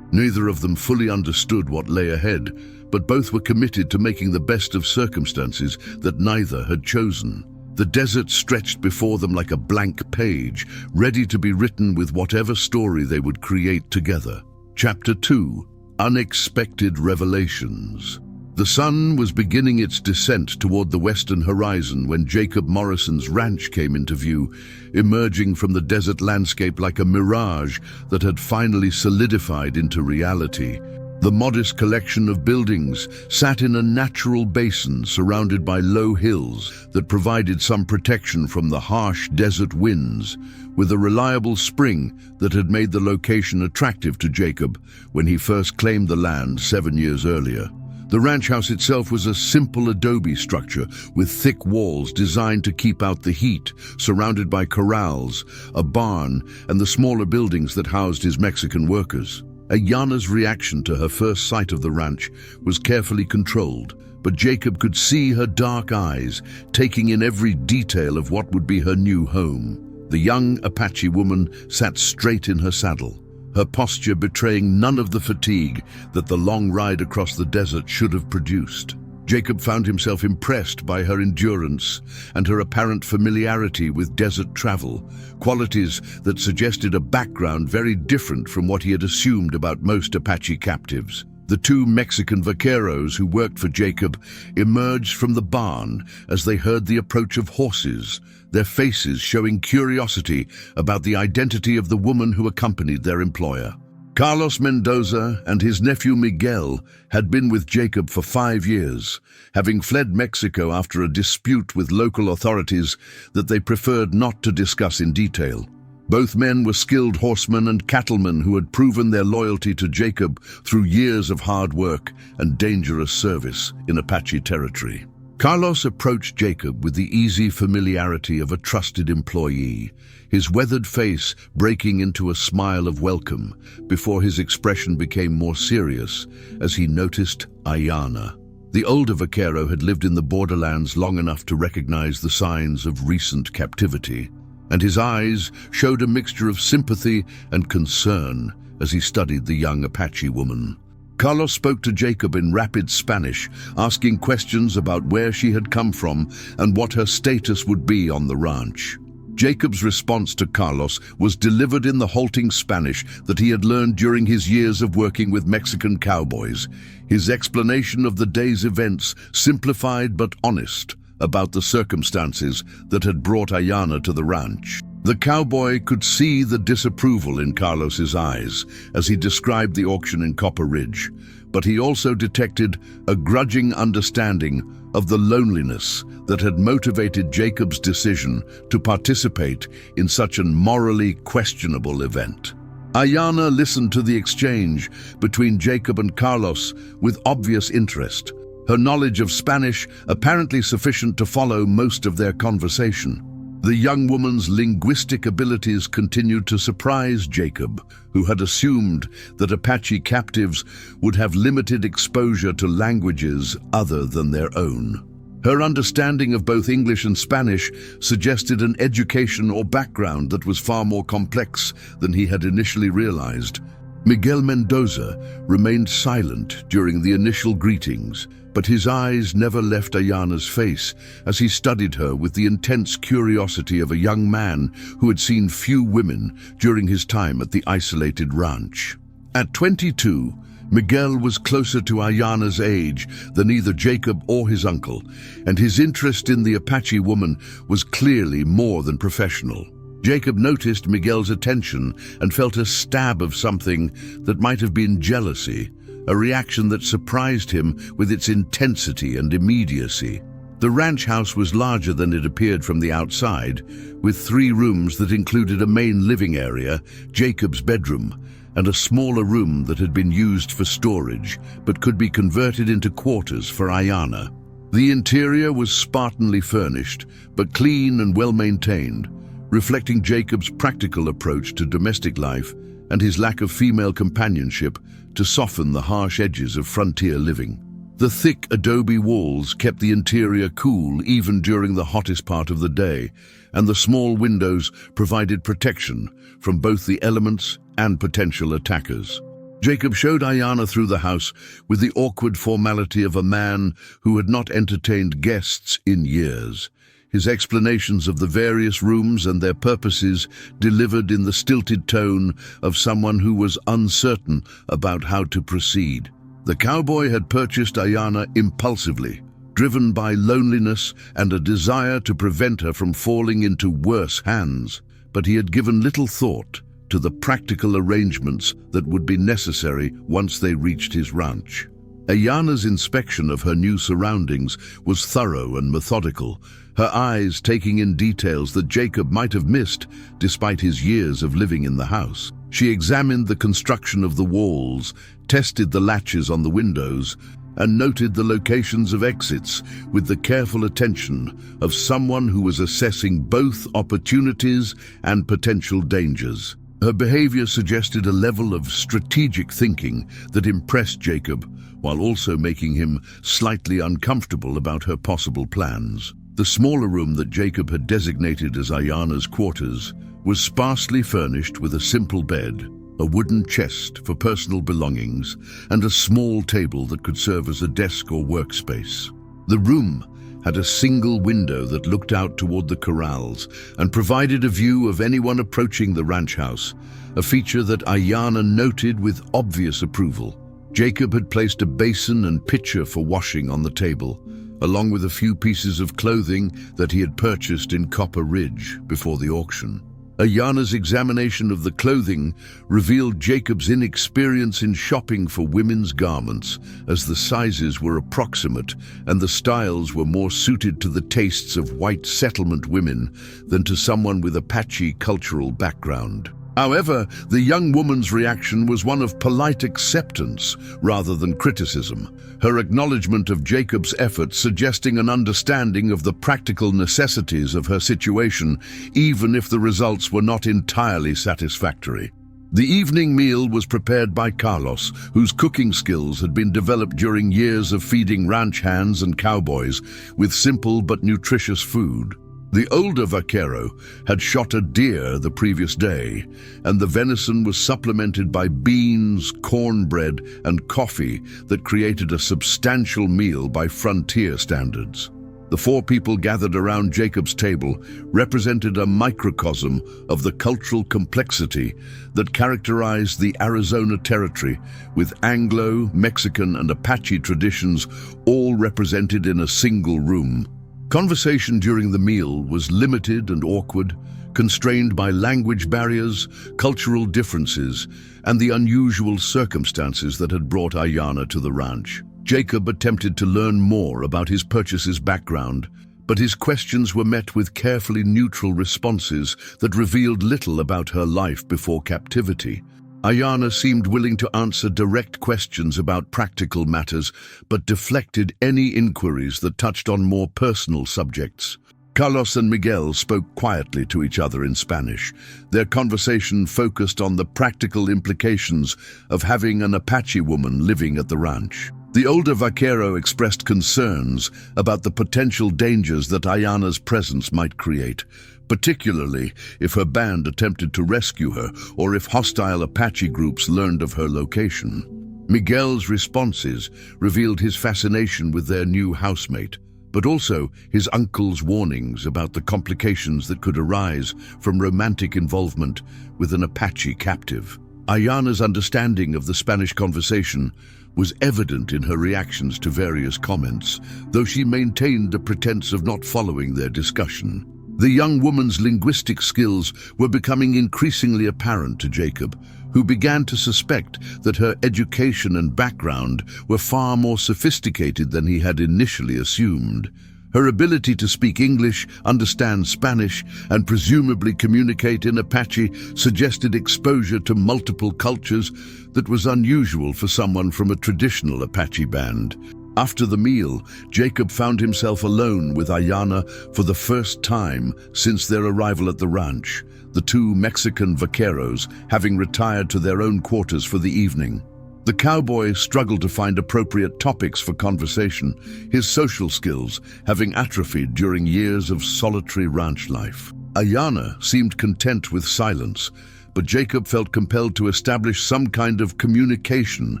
Neither of them fully understood what lay ahead, but both were committed to making the best of circumstances that neither had chosen. The desert stretched before them like a blank page, ready to be written with whatever story they would create together. Chapter 2: Unexpected Revelations. The sun was beginning its descent toward the western horizon when Jacob Morrison's ranch came into view, emerging from the desert landscape like a mirage that had finally solidified into reality. The modest collection of buildings sat in a natural basin surrounded by low hills that provided some protection from the harsh desert winds, with a reliable spring that had made the location attractive to Jacob when he first claimed the land 7 years earlier. The ranch house itself was a simple adobe structure with thick walls designed to keep out the heat, surrounded by corrals, a barn, and the smaller buildings that housed his Mexican workers. Ayana's reaction to her first sight of the ranch was carefully controlled, but Jacob could see her dark eyes taking in every detail of what would be her new home. The young Apache woman sat straight in her saddle, her posture betraying none of the fatigue that the long ride across the desert should have produced. Jacob found himself impressed by her endurance and her apparent familiarity with desert travel, qualities that suggested a background very different from what he had assumed about most Apache captives. The two Mexican vaqueros who worked for Jacob emerged from the barn as they heard the approach of horses, their faces showing curiosity about the identity of the woman who accompanied their employer. Carlos Mendoza and his nephew Miguel had been with Jacob for 5 years, having fled Mexico after a dispute with local authorities that they preferred not to discuss in detail. Both men were skilled horsemen and cattlemen who had proven their loyalty to Jacob through years of hard work and dangerous service in Apache territory. Carlos approached Jacob with the easy familiarity of a trusted employee, his weathered face breaking into a smile of welcome before his expression became more serious as he noticed Ayana. The older vaquero had lived in the borderlands long enough to recognize the signs of recent captivity, and his eyes showed a mixture of sympathy and concern as he studied the young Apache woman. Carlos spoke to Jacob in rapid Spanish, asking questions about where she had come from and what her status would be on the ranch. Jacob's response to Carlos was delivered in the halting Spanish that he had learned during his years of working with Mexican cowboys. His explanation of the day's events, simplified but honest, about the circumstances that had brought Ayana to the ranch. The cowboy could see the disapproval in Carlos's eyes as he described the auction in Copper Ridge, but he also detected a grudging understanding of the loneliness that had motivated Jacob's decision to participate in such an morally questionable event. Ayana listened to the exchange between Jacob and Carlos with obvious interest, her knowledge of Spanish apparently sufficient to follow most of their conversation. The young woman's linguistic abilities continued to surprise Jacob, who had assumed that Apache captives would have limited exposure to languages other than their own. Her understanding of both English and Spanish suggested an education or background that was far more complex than he had initially realized. Miguel Mendoza remained silent during the initial greetings, but his eyes never left Ayana's face as he studied her with the intense curiosity of a young man who had seen few women during his time at the isolated ranch. At 22, Miguel was closer to Ayana's age than either Jacob or his uncle, and his interest in the Apache woman was clearly more than professional. Jacob noticed Miguel's attention and felt a stab of something that might have been jealousy, a reaction that surprised him with its intensity and immediacy. The ranch house was larger than it appeared from the outside, with 3 rooms that included a main living area, Jacob's bedroom, and a smaller room that had been used for storage but could be converted into quarters for Ayana. The interior was spartanly furnished, but clean and well-maintained, reflecting Jacob's practical approach to domestic life and his lack of female companionship to soften the harsh edges of frontier living. The thick adobe walls kept the interior cool even during the hottest part of the day, and the small windows provided protection from both the elements and potential attackers. Jacob showed Ayana through the house with the awkward formality of a man who had not entertained guests in years. His explanations of the various rooms and their purposes delivered in the stilted tone of someone who was uncertain about how to proceed. The cowboy had purchased Ayana impulsively, driven by loneliness and a desire to prevent her from falling into worse hands, but he had given little thought to the practical arrangements that would be necessary once they reached his ranch. Ayana's inspection of her new surroundings was thorough and methodical, her eyes taking in details that Jacob might have missed despite his years of living in the house. She examined the construction of the walls, tested the latches on the windows, and noted the locations of exits with the careful attention of someone who was assessing both opportunities and potential dangers. Her behavior suggested a level of strategic thinking that impressed Jacob, while also making him slightly uncomfortable about her possible plans. The smaller room that Jacob had designated as Ayana's quarters was sparsely furnished with a simple bed, a wooden chest for personal belongings, and a small table that could serve as a desk or workspace. The room had a single window that looked out toward the corrals and provided a view of anyone approaching the ranch house, a feature that Ayana noted with obvious approval. Jacob had placed a basin and pitcher for washing on the table, along with a few pieces of clothing that he had purchased in Copper Ridge before the auction. Ayana's examination of the clothing revealed Jacob's inexperience in shopping for women's garments, as the sizes were approximate and the styles were more suited to the tastes of white settlement women than to someone with Apache cultural background. However, the young woman's reaction was one of polite acceptance rather than criticism, her acknowledgement of Jacob's efforts suggesting an understanding of the practical necessities of her situation, even if the results were not entirely satisfactory. The evening meal was prepared by Carlos, whose cooking skills had been developed during years of feeding ranch hands and cowboys with simple but nutritious food. The older vaquero had shot a deer the previous day, and the venison was supplemented by beans, cornbread, and coffee that created a substantial meal by frontier standards. The four people gathered around Jacob's table represented a microcosm of the cultural complexity that characterized the Arizona territory, with Anglo, Mexican, and Apache traditions all represented in a single room. Conversation during the meal was limited and awkward, constrained by language barriers, cultural differences, and the unusual circumstances that had brought Ayanna to the ranch. Jacob attempted to learn more about his purchaser's background, but his questions were met with carefully neutral responses that revealed little about her life before captivity. Ayanna seemed willing to answer direct questions about practical matters, but deflected any inquiries that touched on more personal subjects. Carlos and Miguel spoke quietly to each other in Spanish. Their conversation focused on the practical implications of having an Apache woman living at the ranch. The older vaquero expressed concerns about the potential dangers that Ayanna's presence might create, particularly if her band attempted to rescue her or if hostile Apache groups learned of her location. Miguel's responses revealed his fascination with their new housemate, but also his uncle's warnings about the complications that could arise from romantic involvement with an Apache captive. Ayanna's understanding of the Spanish conversation was evident in her reactions to various comments, though she maintained the pretense of not following their discussion. The young woman's linguistic skills were becoming increasingly apparent to Jacob, who began to suspect that her education and background were far more sophisticated than he had initially assumed. Her ability to speak English, understand Spanish, and presumably communicate in Apache suggested exposure to multiple cultures that was unusual for someone from a traditional Apache band. After the meal, Jacob found himself alone with Ayanna for the first time since their arrival at the ranch, the two Mexican vaqueros having retired to their own quarters for the evening. The cowboy struggled to find appropriate topics for conversation, his social skills having atrophied during years of solitary ranch life. Ayanna seemed content with silence, but Jacob felt compelled to establish some kind of communication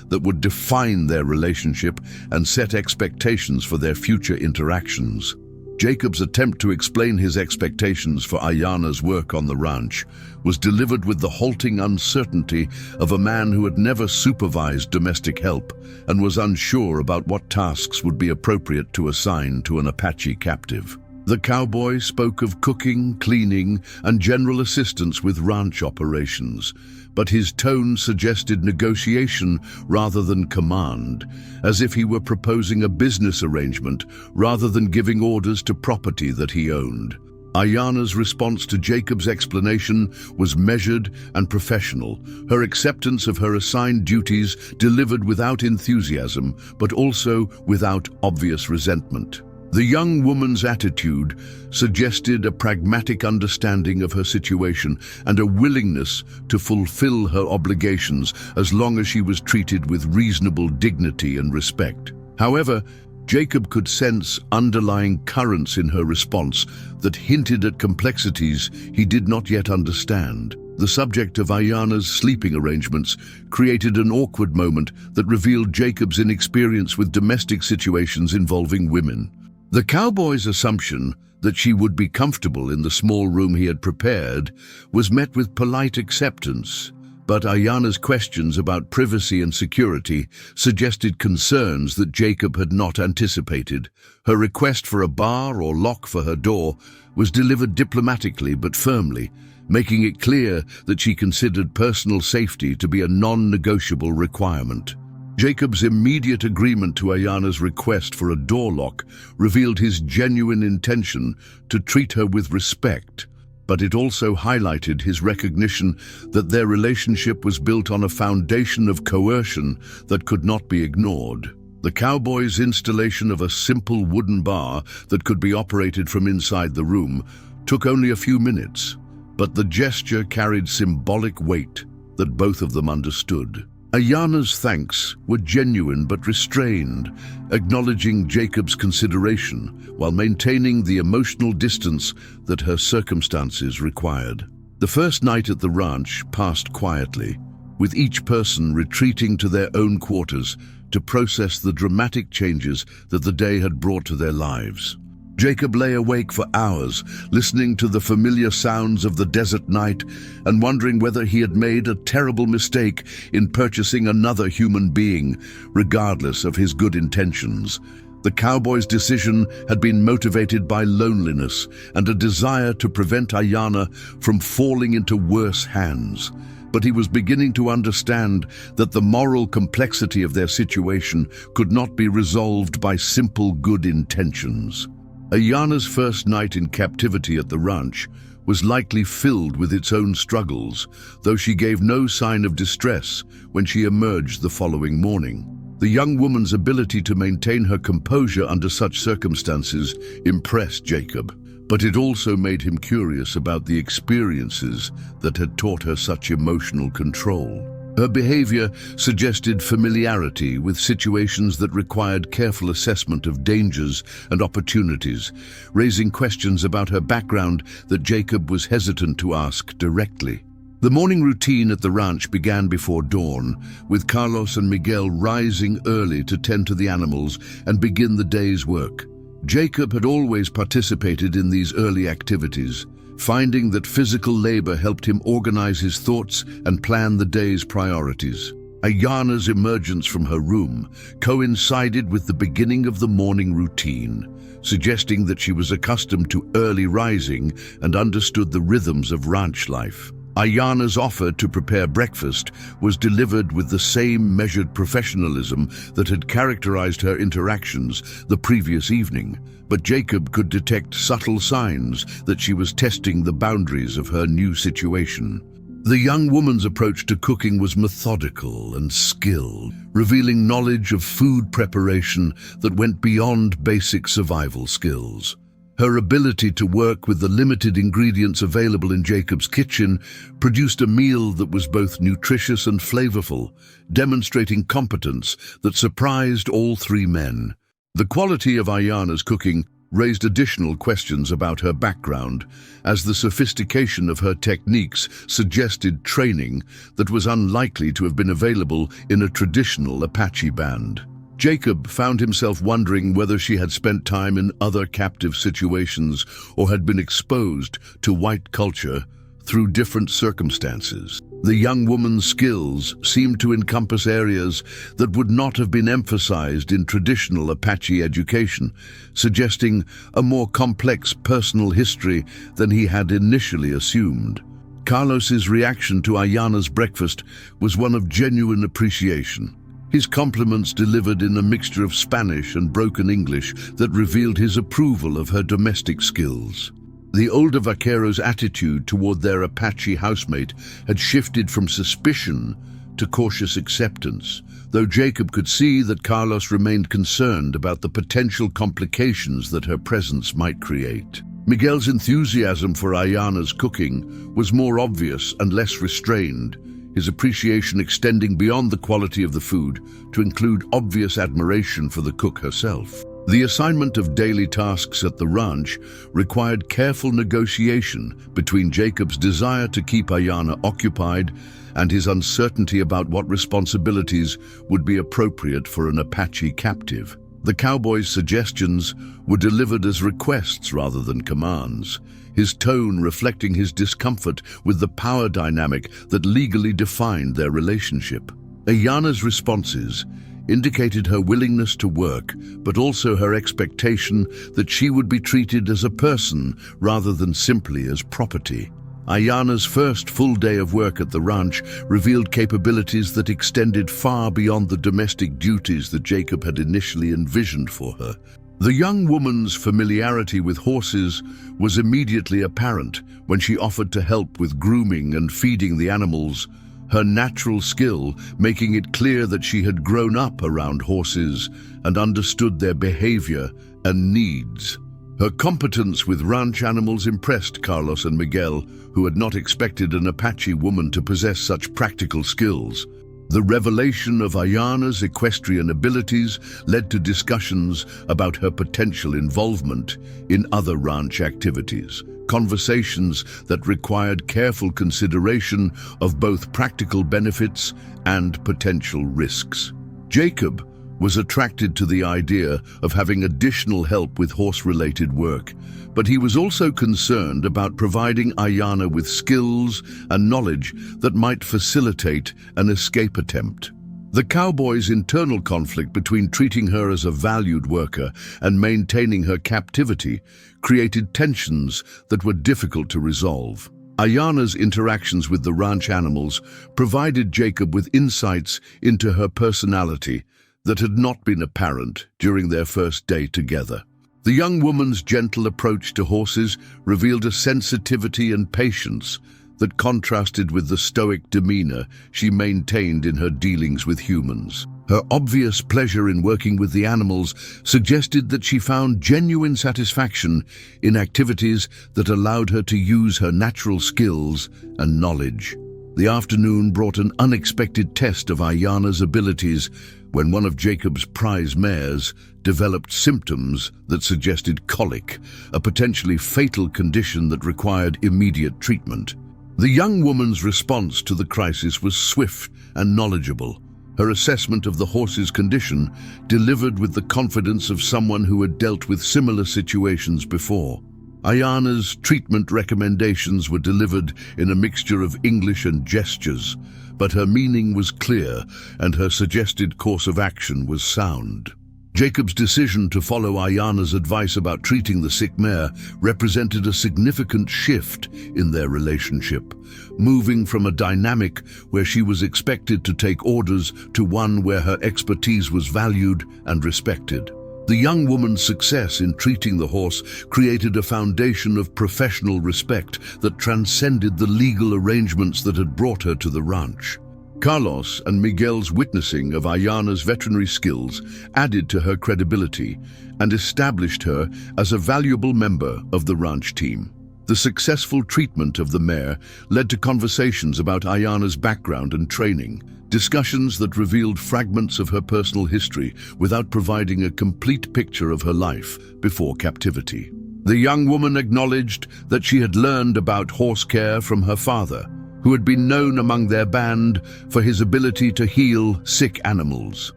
that would define their relationship and set expectations for their future interactions. Jacob's attempt to explain his expectations for Ayanna's work on the ranch was delivered with the halting uncertainty of a man who had never supervised domestic help and was unsure about what tasks would be appropriate to assign to an Apache captive. The cowboy spoke of cooking, cleaning, and general assistance with ranch operations, but his tone suggested negotiation rather than command, as if he were proposing a business arrangement rather than giving orders to property that he owned. Ayanna's response to Jacob's explanation was measured and professional, her acceptance of her assigned duties delivered without enthusiasm, but also without obvious resentment. The young woman's attitude suggested a pragmatic understanding of her situation and a willingness to fulfill her obligations as long as she was treated with reasonable dignity and respect. However, Jacob could sense underlying currents in her response that hinted at complexities he did not yet understand. The subject of Ayanna's sleeping arrangements created an awkward moment that revealed Jacob's inexperience with domestic situations involving women. The cowboy's assumption that she would be comfortable in the small room he had prepared was met with polite acceptance, but Ayanna's questions about privacy and security suggested concerns that Jacob had not anticipated. Her request for a bar or lock for her door was delivered diplomatically but firmly, making it clear that she considered personal safety to be a non-negotiable requirement. Jacob's immediate agreement to Ayanna's request for a door lock revealed his genuine intention to treat her with respect, but it also highlighted his recognition that their relationship was built on a foundation of coercion that could not be ignored. The cowboy's installation of a simple wooden bar that could be operated from inside the room took only a few minutes, but the gesture carried symbolic weight. that both of them understood. Ayana's thanks were genuine but restrained, acknowledging Jacob's consideration while maintaining the emotional distance that her circumstances required. The first night at the ranch passed quietly, with each person retreating to their own quarters to process the dramatic changes that the day had brought to their lives. Jacob lay awake for hours, listening to the familiar sounds of the desert night and wondering whether he had made a terrible mistake in purchasing another human being, regardless of his good intentions. The cowboy's decision had been motivated by loneliness and a desire to prevent Ayana from falling into worse hands. But he was beginning to understand that the moral complexity of their situation could not be resolved by simple good intentions. Ayana's first night in captivity at the ranch was likely filled with its own struggles, though she gave no sign of distress when she emerged the following morning. The young woman's ability to maintain her composure under such circumstances impressed Jacob, but it also made him curious about the experiences that had taught her such emotional control. Her behavior suggested familiarity with situations that required careful assessment of dangers and opportunities, raising questions about her background that Jacob was hesitant to ask directly. The morning routine at the ranch began before dawn, with Carlos and Miguel rising early to tend to the animals and begin the day's work. Jacob had always participated in these early activities, finding that physical labor helped him organize his thoughts and plan the day's priorities. Ayana's emergence from her room coincided with the beginning of the morning routine, suggesting that she was accustomed to early rising and understood the rhythms of ranch life. Ayana's offer to prepare breakfast was delivered with the same measured professionalism that had characterized her interactions the previous evening, but Jacob could detect subtle signs that she was testing the boundaries of her new situation. The young woman's approach to cooking was methodical and skilled, revealing knowledge of food preparation that went beyond basic survival skills. Her ability to work with the limited ingredients available in Jacob's kitchen produced a meal that was both nutritious and flavorful, demonstrating competence that surprised all three men. The quality of Ayana's cooking raised additional questions about her background, as the sophistication of her techniques suggested training that was unlikely to have been available in a traditional Apache band. Jacob found himself wondering whether she had spent time in other captive situations or had been exposed to white culture through different circumstances. The young woman's skills seemed to encompass areas that would not have been emphasized in traditional Apache education, suggesting a more complex personal history than he had initially assumed. Carlos's reaction to Ayana's breakfast was one of genuine appreciation. His compliments delivered in a mixture of Spanish and broken English that revealed his approval of her domestic skills. The older vaquero's attitude toward their Apache housemate had shifted from suspicion to cautious acceptance, though Jacob could see that Carlos remained concerned about the potential complications that her presence might create. Miguel's enthusiasm for Ayana's cooking was more obvious and less restrained, his appreciation extending beyond the quality of the food to include obvious admiration for the cook herself. The assignment of daily tasks at the ranch required careful negotiation between Jacob's desire to keep Ayana occupied and his uncertainty about what responsibilities would be appropriate for an Apache captive. The cowboy's suggestions were delivered as requests rather than commands, his tone reflecting his discomfort with the power dynamic that legally defined their relationship. Ayana's responses indicated her willingness to work, but also her expectation that she would be treated as a person rather than simply as property. Ayana's first full day of work at the ranch revealed capabilities that extended far beyond the domestic duties that Jacob had initially envisioned for her. The young woman's familiarity with horses was immediately apparent when she offered to help with grooming and feeding the animals, her natural skill making it clear that she had grown up around horses and understood their behavior and needs. Her competence with ranch animals impressed Carlos and Miguel, who had not expected an Apache woman to possess such practical skills. The revelation of Ayana's equestrian abilities led to discussions about her potential involvement in other ranch activities, conversations that required careful consideration of both practical benefits and potential risks. Jacob was attracted to the idea of having additional help with horse-related work, but he was also concerned about providing Ayana with skills and knowledge that might facilitate an escape attempt. The cowboy's internal conflict between treating her as a valued worker and maintaining her captivity created tensions that were difficult to resolve. Ayana's interactions with the ranch animals provided Jacob with insights into her personality that had not been apparent during their first day together. The young woman's gentle approach to horses revealed a sensitivity and patience that contrasted with the stoic demeanor she maintained in her dealings with humans. Her obvious pleasure in working with the animals suggested that she found genuine satisfaction in activities that allowed her to use her natural skills and knowledge. The afternoon brought an unexpected test of Ayana's abilities when one of Jacob's prize mares developed symptoms that suggested colic, a potentially fatal condition that required immediate treatment. The young woman's response to the crisis was swift and knowledgeable. Her assessment of the horse's condition delivered with the confidence of someone who had dealt with similar situations before. Ayana's treatment recommendations were delivered in a mixture of English and gestures, but her meaning was clear and her suggested course of action was sound. Jacob's decision to follow Ayana's advice about treating the sick mare represented a significant shift in their relationship, moving from a dynamic where she was expected to take orders to one where her expertise was valued and respected. The young woman's success in treating the horse created a foundation of professional respect that transcended the legal arrangements that had brought her to the ranch. Carlos and Miguel's witnessing of Ayana's veterinary skills added to her credibility and established her as a valuable member of the ranch team. The successful treatment of the mare led to conversations about Ayana's background and training, discussions that revealed fragments of her personal history without providing a complete picture of her life before captivity. The young woman acknowledged that she had learned about horse care from her father, who had been known among their band for his ability to heal sick animals.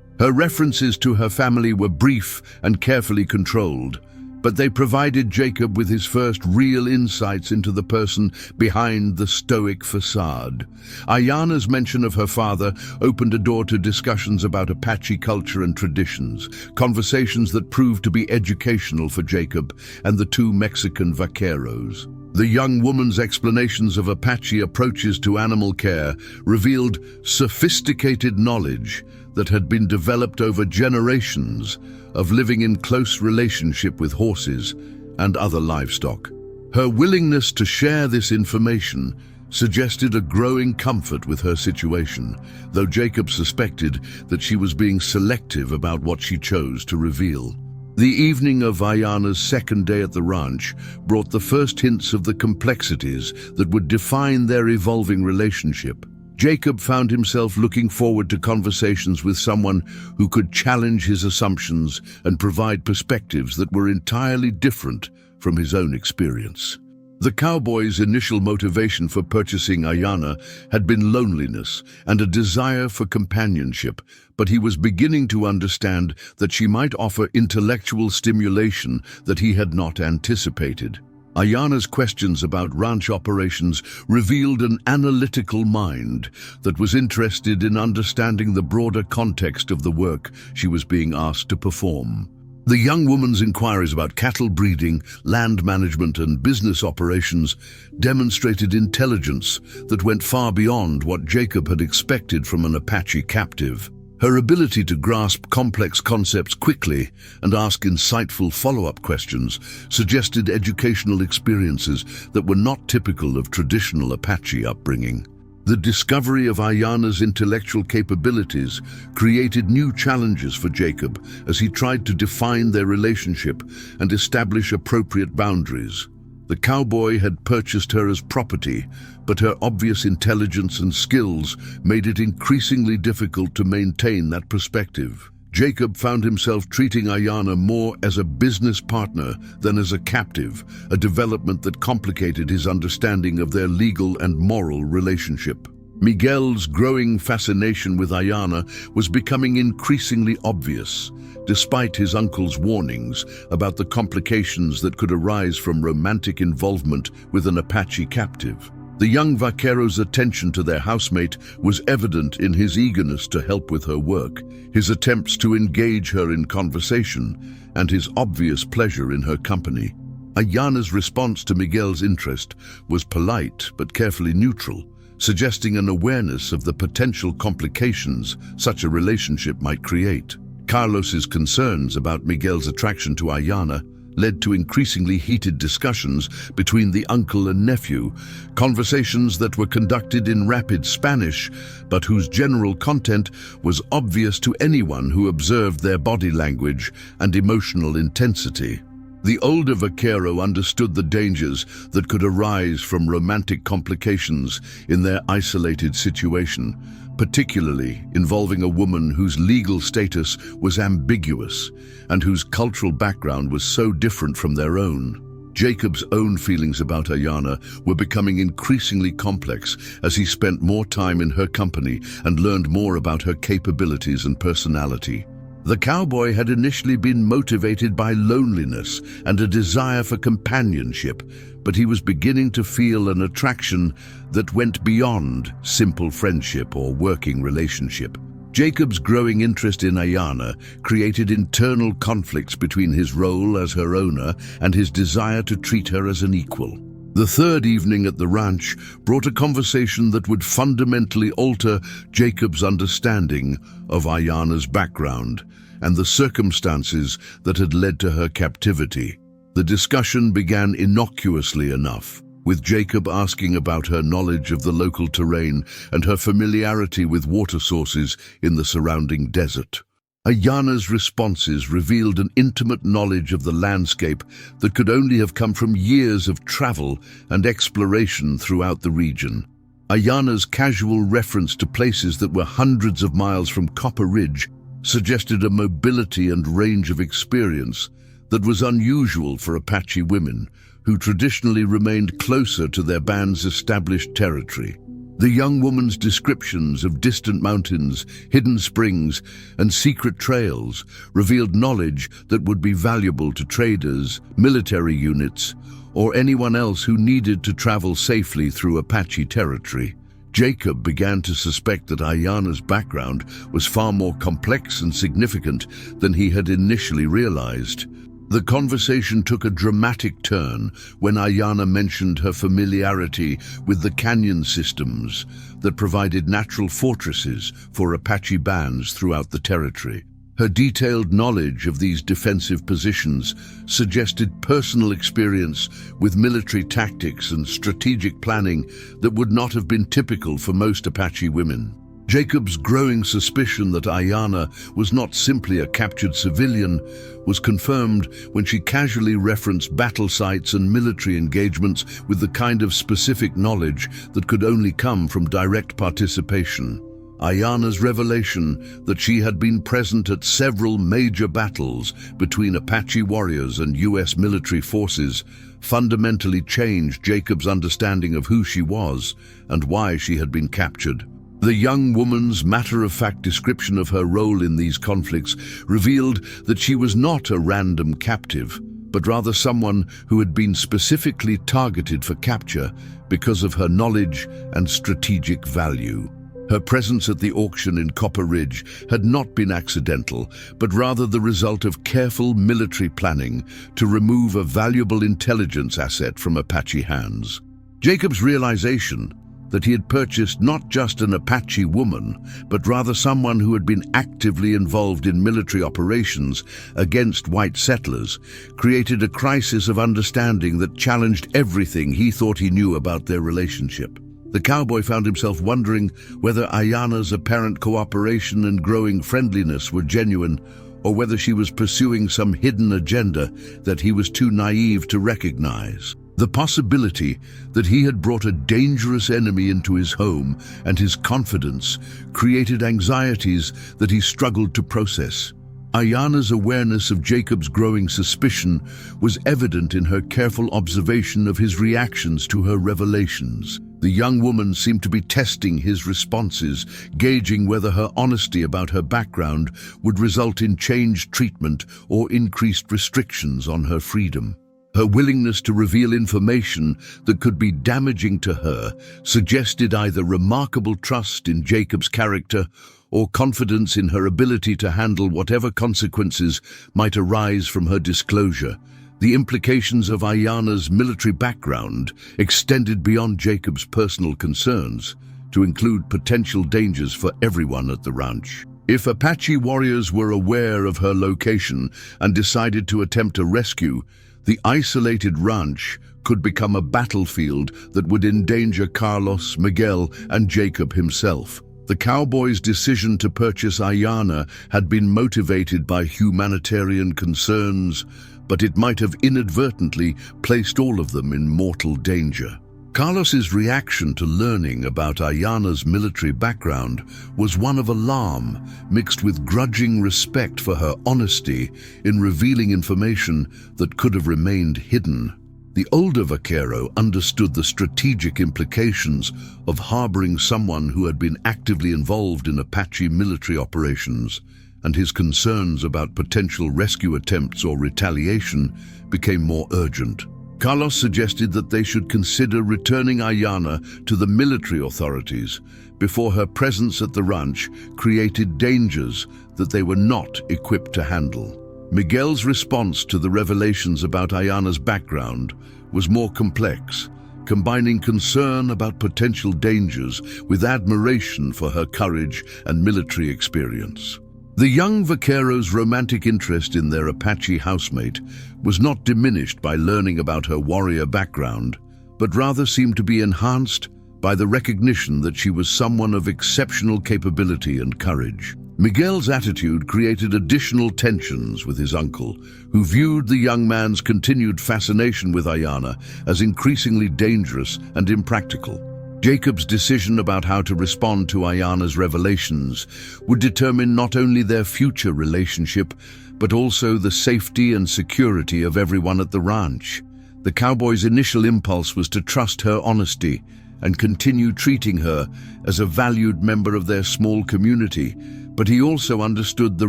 Her references to her family were brief and carefully controlled, but they provided Jacob with his first real insights into the person behind the stoic facade. Ayana's mention of her father opened a door to discussions about Apache culture and traditions, conversations that proved to be educational for Jacob and the two Mexican vaqueros. The young woman's explanations of Apache approaches to animal care revealed sophisticated knowledge that had been developed over generations of living in close relationship with horses and other livestock. Her willingness to share this information suggested a growing comfort with her situation, though Jacob suspected that she was being selective about what she chose to reveal. The evening of Ayana's second day at the ranch brought the first hints of the complexities that would define their evolving relationship. Jacob found himself looking forward to conversations with someone who could challenge his assumptions and provide perspectives that were entirely different from his own experience. The cowboy's initial motivation for purchasing Ayana had been loneliness and a desire for companionship, but he was beginning to understand that she might offer intellectual stimulation that he had not anticipated. Ayana's questions about ranch operations revealed an analytical mind that was interested in understanding the broader context of the work she was being asked to perform. The young woman's inquiries about cattle breeding, land management, and business operations demonstrated intelligence that went far beyond what Jacob had expected from an Apache captive. Her ability to grasp complex concepts quickly and ask insightful follow-up questions suggested educational experiences that were not typical of traditional Apache upbringing. The discovery of Ayana's intellectual capabilities created new challenges for Jacob as he tried to define their relationship and establish appropriate boundaries. The cowboy had purchased her as property, but her obvious intelligence and skills made it increasingly difficult to maintain that perspective. Jacob found himself treating Ayana more as a business partner than as a captive, a development that complicated his understanding of their legal and moral relationship. Miguel's growing fascination with Ayana was becoming increasingly obvious, despite his uncle's warnings about the complications that could arise from romantic involvement with an Apache captive. The young vaquero's attention to their housemate was evident in his eagerness to help with her work, his attempts to engage her in conversation, and his obvious pleasure in her company. Ayana's response to Miguel's interest was polite but carefully neutral, suggesting an awareness of the potential complications such a relationship might create. Carlos's concerns about Miguel's attraction to Ayana led to increasingly heated discussions between the uncle and nephew, conversations that were conducted in rapid Spanish, but whose general content was obvious to anyone who observed their body language and emotional intensity. The older vaquero understood the dangers that could arise from romantic complications in their isolated situation, particularly involving a woman whose legal status was ambiguous and whose cultural background was so different from their own. Jacob's own feelings about Ayana were becoming increasingly complex as he spent more time in her company and learned more about her capabilities and personality. The cowboy had initially been motivated by loneliness and a desire for companionship, but he was beginning to feel an attraction that went beyond simple friendship or working relationship. Jacob's growing interest in Ayana created internal conflicts between his role as her owner and his desire to treat her as an equal. The third evening at the ranch brought a conversation that would fundamentally alter Jacob's understanding of Ayana's background and the circumstances that had led to her captivity. The discussion began innocuously enough, with Jacob asking about her knowledge of the local terrain and her familiarity with water sources in the surrounding desert. Ayana's responses revealed an intimate knowledge of the landscape that could only have come from years of travel and exploration throughout the region. Ayana's casual reference to places that were hundreds of miles from Copper Ridge suggested a mobility and range of experience that was unusual for Apache women, who traditionally remained closer to their band's established territory. The young woman's descriptions of distant mountains, hidden springs, and secret trails revealed knowledge that would be valuable to traders, military units, or anyone else who needed to travel safely through Apache territory. Jacob began to suspect that Ayana's background was far more complex and significant than he had initially realized. The conversation took a dramatic turn when Ayana mentioned her familiarity with the canyon systems that provided natural fortresses for Apache bands throughout the territory. Her detailed knowledge of these defensive positions suggested personal experience with military tactics and strategic planning that would not have been typical for most Apache women. Jacob's growing suspicion that Ayana was not simply a captured civilian was confirmed when she casually referenced battle sites and military engagements with the kind of specific knowledge that could only come from direct participation. Ayana's revelation that she had been present at several major battles between Apache warriors and U.S. military forces fundamentally changed Jacob's understanding of who she was and why she had been captured. The young woman's matter-of-fact description of her role in these conflicts revealed that she was not a random captive, but rather someone who had been specifically targeted for capture because of her knowledge and strategic value. Her presence at the auction in Copper Ridge had not been accidental, but rather the result of careful military planning to remove a valuable intelligence asset from Apache hands. Jacob's realization that he had purchased not just an Apache woman, but rather someone who had been actively involved in military operations against white settlers, created a crisis of understanding that challenged everything he thought he knew about their relationship. The cowboy found himself wondering whether Ayana's apparent cooperation and growing friendliness were genuine, or whether she was pursuing some hidden agenda that he was too naive to recognize. The possibility that he had brought a dangerous enemy into his home and his confidence created anxieties that he struggled to process. Ayana's awareness of Jacob's growing suspicion was evident in her careful observation of his reactions to her revelations. The young woman seemed to be testing his responses, gauging whether her honesty about her background would result in changed treatment or increased restrictions on her freedom. Her willingness to reveal information that could be damaging to her suggested either remarkable trust in Jacob's character or confidence in her ability to handle whatever consequences might arise from her disclosure. The implications of Ayana's military background extended beyond Jacob's personal concerns to include potential dangers for everyone at the ranch. If Apache warriors were aware of her location and decided to attempt a rescue, the isolated ranch could become a battlefield that would endanger Carlos, Miguel, and Jacob himself. The cowboy's decision to purchase Ayana had been motivated by humanitarian concerns, but it might have inadvertently placed all of them in mortal danger. Carlos's reaction to learning about Ayana's military background was one of alarm, mixed with grudging respect for her honesty in revealing information that could have remained hidden. The older vaquero understood the strategic implications of harboring someone who had been actively involved in Apache military operations, and his concerns about potential rescue attempts or retaliation became more urgent. Carlos suggested that they should consider returning Ayana to the military authorities before her presence at the ranch created dangers that they were not equipped to handle. Miguel's response to the revelations about Ayana's background was more complex, combining concern about potential dangers with admiration for her courage and military experience. The young vaquero's romantic interest in their Apache housemate was not diminished by learning about her warrior background, but rather seemed to be enhanced by the recognition that she was someone of exceptional capability and courage. Miguel's attitude created additional tensions with his uncle, who viewed the young man's continued fascination with Ayana as increasingly dangerous and impractical. Jacob's decision about how to respond to Ayana's revelations would determine not only their future relationship, but also the safety and security of everyone at the ranch. The cowboy's initial impulse was to trust her honesty and continue treating her as a valued member of their small community, but he also understood the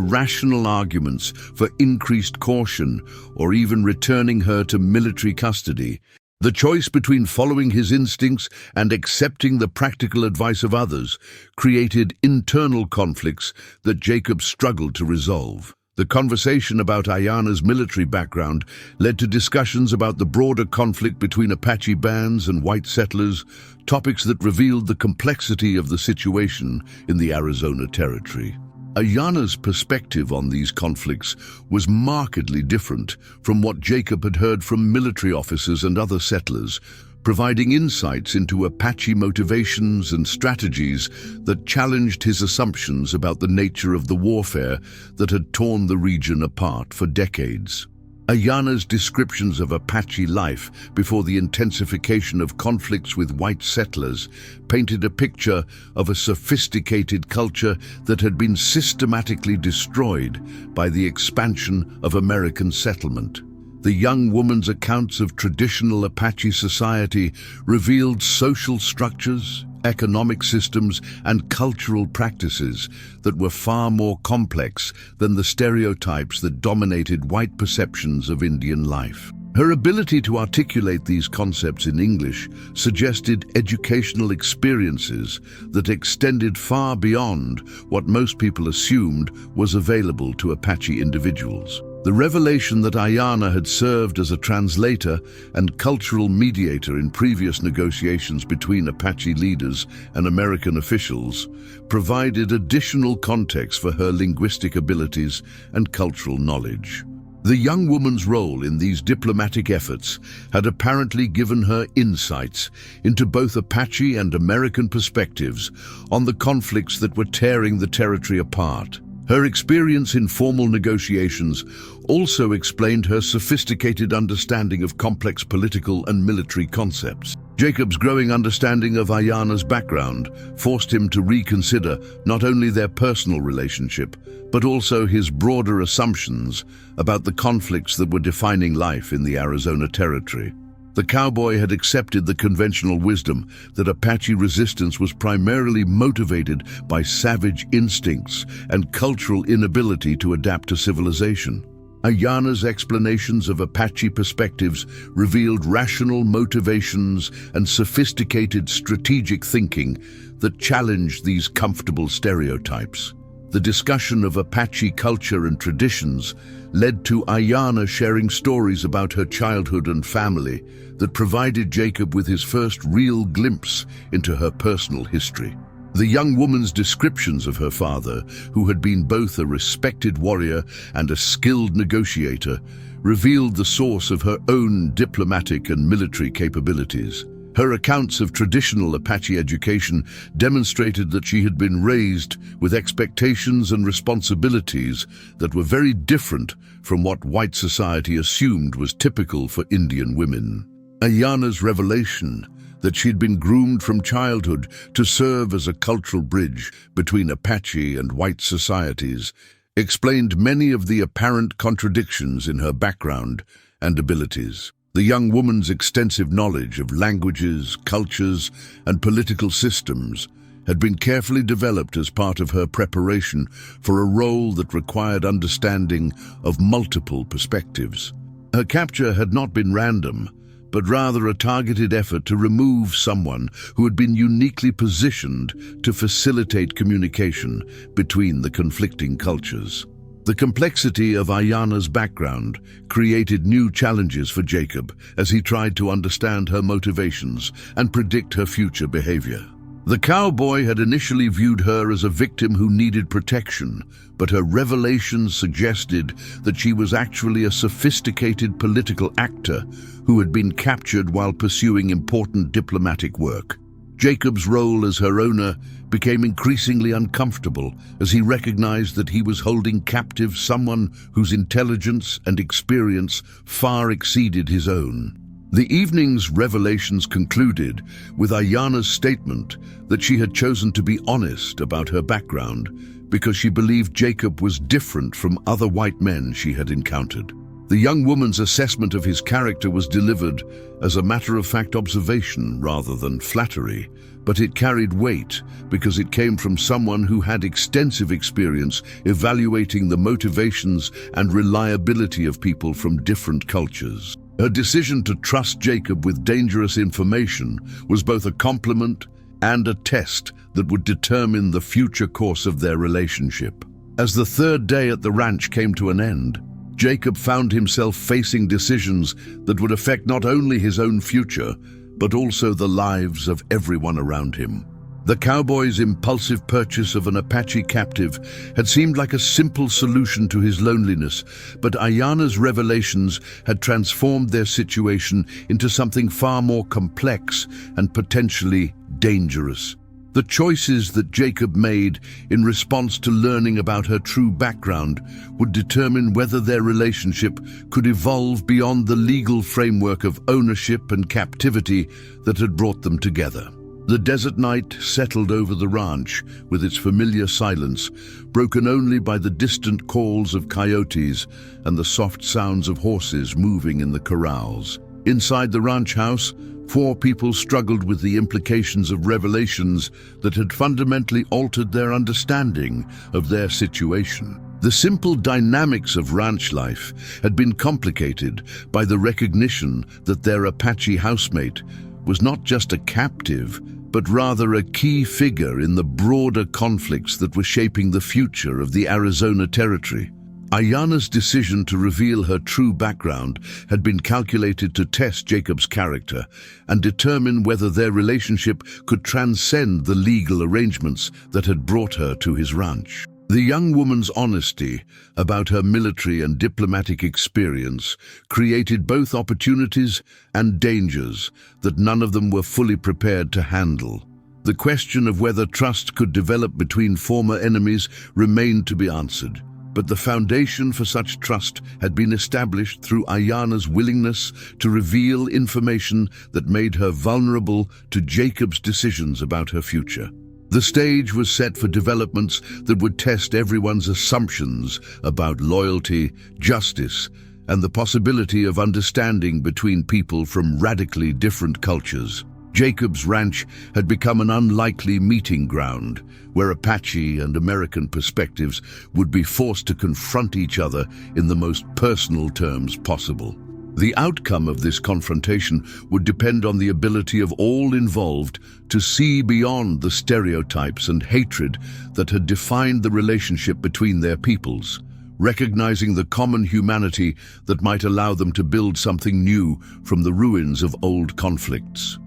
rational arguments for increased caution or even returning her to military custody. The choice between following his instincts and accepting the practical advice of others created internal conflicts that Jacob struggled to resolve. The conversation about Ayana's military background led to discussions about the broader conflict between Apache bands and white settlers, topics that revealed the complexity of the situation in the Arizona Territory. Ayana's perspective on these conflicts was markedly different from what Jacob had heard from military officers and other settlers, providing insights into Apache motivations and strategies that challenged his assumptions about the nature of the warfare that had torn the region apart for decades. Ayana's descriptions of Apache life before the intensification of conflicts with white settlers painted a picture of a sophisticated culture that had been systematically destroyed by the expansion of American settlement. The young woman's accounts of traditional Apache society revealed social structures, economic systems, and cultural practices that were far more complex than the stereotypes that dominated white perceptions of Indian life. Her ability to articulate these concepts in English suggested educational experiences that extended far beyond what most people assumed was available to Apache individuals. The revelation that Ayana had served as a translator and cultural mediator in previous negotiations between Apache leaders and American officials provided additional context for her linguistic abilities and cultural knowledge. The young woman's role in these diplomatic efforts had apparently given her insights into both Apache and American perspectives on the conflicts that were tearing the territory apart. Her experience in formal negotiations also explained her sophisticated understanding of complex political and military concepts. Jacob's growing understanding of Ayanna's background forced him to reconsider not only their personal relationship, but also his broader assumptions about the conflicts that were defining life in the Arizona Territory. The cowboy had accepted the conventional wisdom that Apache resistance was primarily motivated by savage instincts and cultural inability to adapt to civilization. Ayanna's explanations of Apache perspectives revealed rational motivations and sophisticated strategic thinking that challenged these comfortable stereotypes. The discussion of Apache culture and traditions led to Ayanna sharing stories about her childhood and family that provided Jacob with his first real glimpse into her personal history. The young woman's descriptions of her father, who had been both a respected warrior and a skilled negotiator, revealed the source of her own diplomatic and military capabilities. Her accounts of traditional Apache education demonstrated that she had been raised with expectations and responsibilities that were very different from what white society assumed was typical for Indian women. Ayanna's revelation that she'd been groomed from childhood to serve as a cultural bridge between Apache and white societies explained many of the apparent contradictions in her background and abilities. The young woman's extensive knowledge of languages, cultures, and political systems had been carefully developed as part of her preparation for a role that required understanding of multiple perspectives. Her capture had not been random, but rather a targeted effort to remove someone who had been uniquely positioned to facilitate communication between the conflicting cultures. The complexity of Ayanna's background created new challenges for Jacob as he tried to understand her motivations and predict her future behavior. The cowboy had initially viewed her as a victim who needed protection, but her revelations suggested that she was actually a sophisticated political actor who had been captured while pursuing important diplomatic work. Jacob's role as her owner became increasingly uncomfortable as he recognized that he was holding captive someone whose intelligence and experience far exceeded his own. The evening's revelations concluded with Ayanna's statement that she had chosen to be honest about her background because she believed Jacob was different from other white men she had encountered. The young woman's assessment of his character was delivered as a matter-of-fact observation rather than flattery, but it carried weight because it came from someone who had extensive experience evaluating the motivations and reliability of people from different cultures. Her decision to trust Jacob with dangerous information was both a compliment and a test that would determine the future course of their relationship. As the third day at the ranch came to an end, Jacob found himself facing decisions that would affect not only his own future, but also the lives of everyone around him. The cowboy's impulsive purchase of an Apache captive had seemed like a simple solution to his loneliness, but Ayanna's revelations had transformed their situation into something far more complex and potentially dangerous. The choices that Jacob made in response to learning about her true background would determine whether their relationship could evolve beyond the legal framework of ownership and captivity that had brought them together. The desert night settled over the ranch with its familiar silence, broken only by the distant calls of coyotes and the soft sounds of horses moving in the corrals. Inside the ranch house, 4 people struggled with the implications of revelations that had fundamentally altered their understanding of their situation. The simple dynamics of ranch life had been complicated by the recognition that their Apache housemate was not just a captive, but rather a key figure in the broader conflicts that were shaping the future of the Arizona Territory. Ayanna's decision to reveal her true background had been calculated to test Jacob's character and determine whether their relationship could transcend the legal arrangements that had brought her to his ranch. The young woman's honesty about her military and diplomatic experience created both opportunities and dangers that none of them were fully prepared to handle. The question of whether trust could develop between former enemies remained to be answered, but the foundation for such trust had been established through Ayana's willingness to reveal information that made her vulnerable to Jacob's decisions about her future. The stage was set for developments that would test everyone's assumptions about loyalty, justice, and the possibility of understanding between people from radically different cultures. Jacob's ranch had become an unlikely meeting ground, where Apache and American perspectives would be forced to confront each other in the most personal terms possible. The outcome of this confrontation would depend on the ability of all involved to see beyond the stereotypes and hatred that had defined the relationship between their peoples, recognizing the common humanity that might allow them to build something new from the ruins of old conflicts.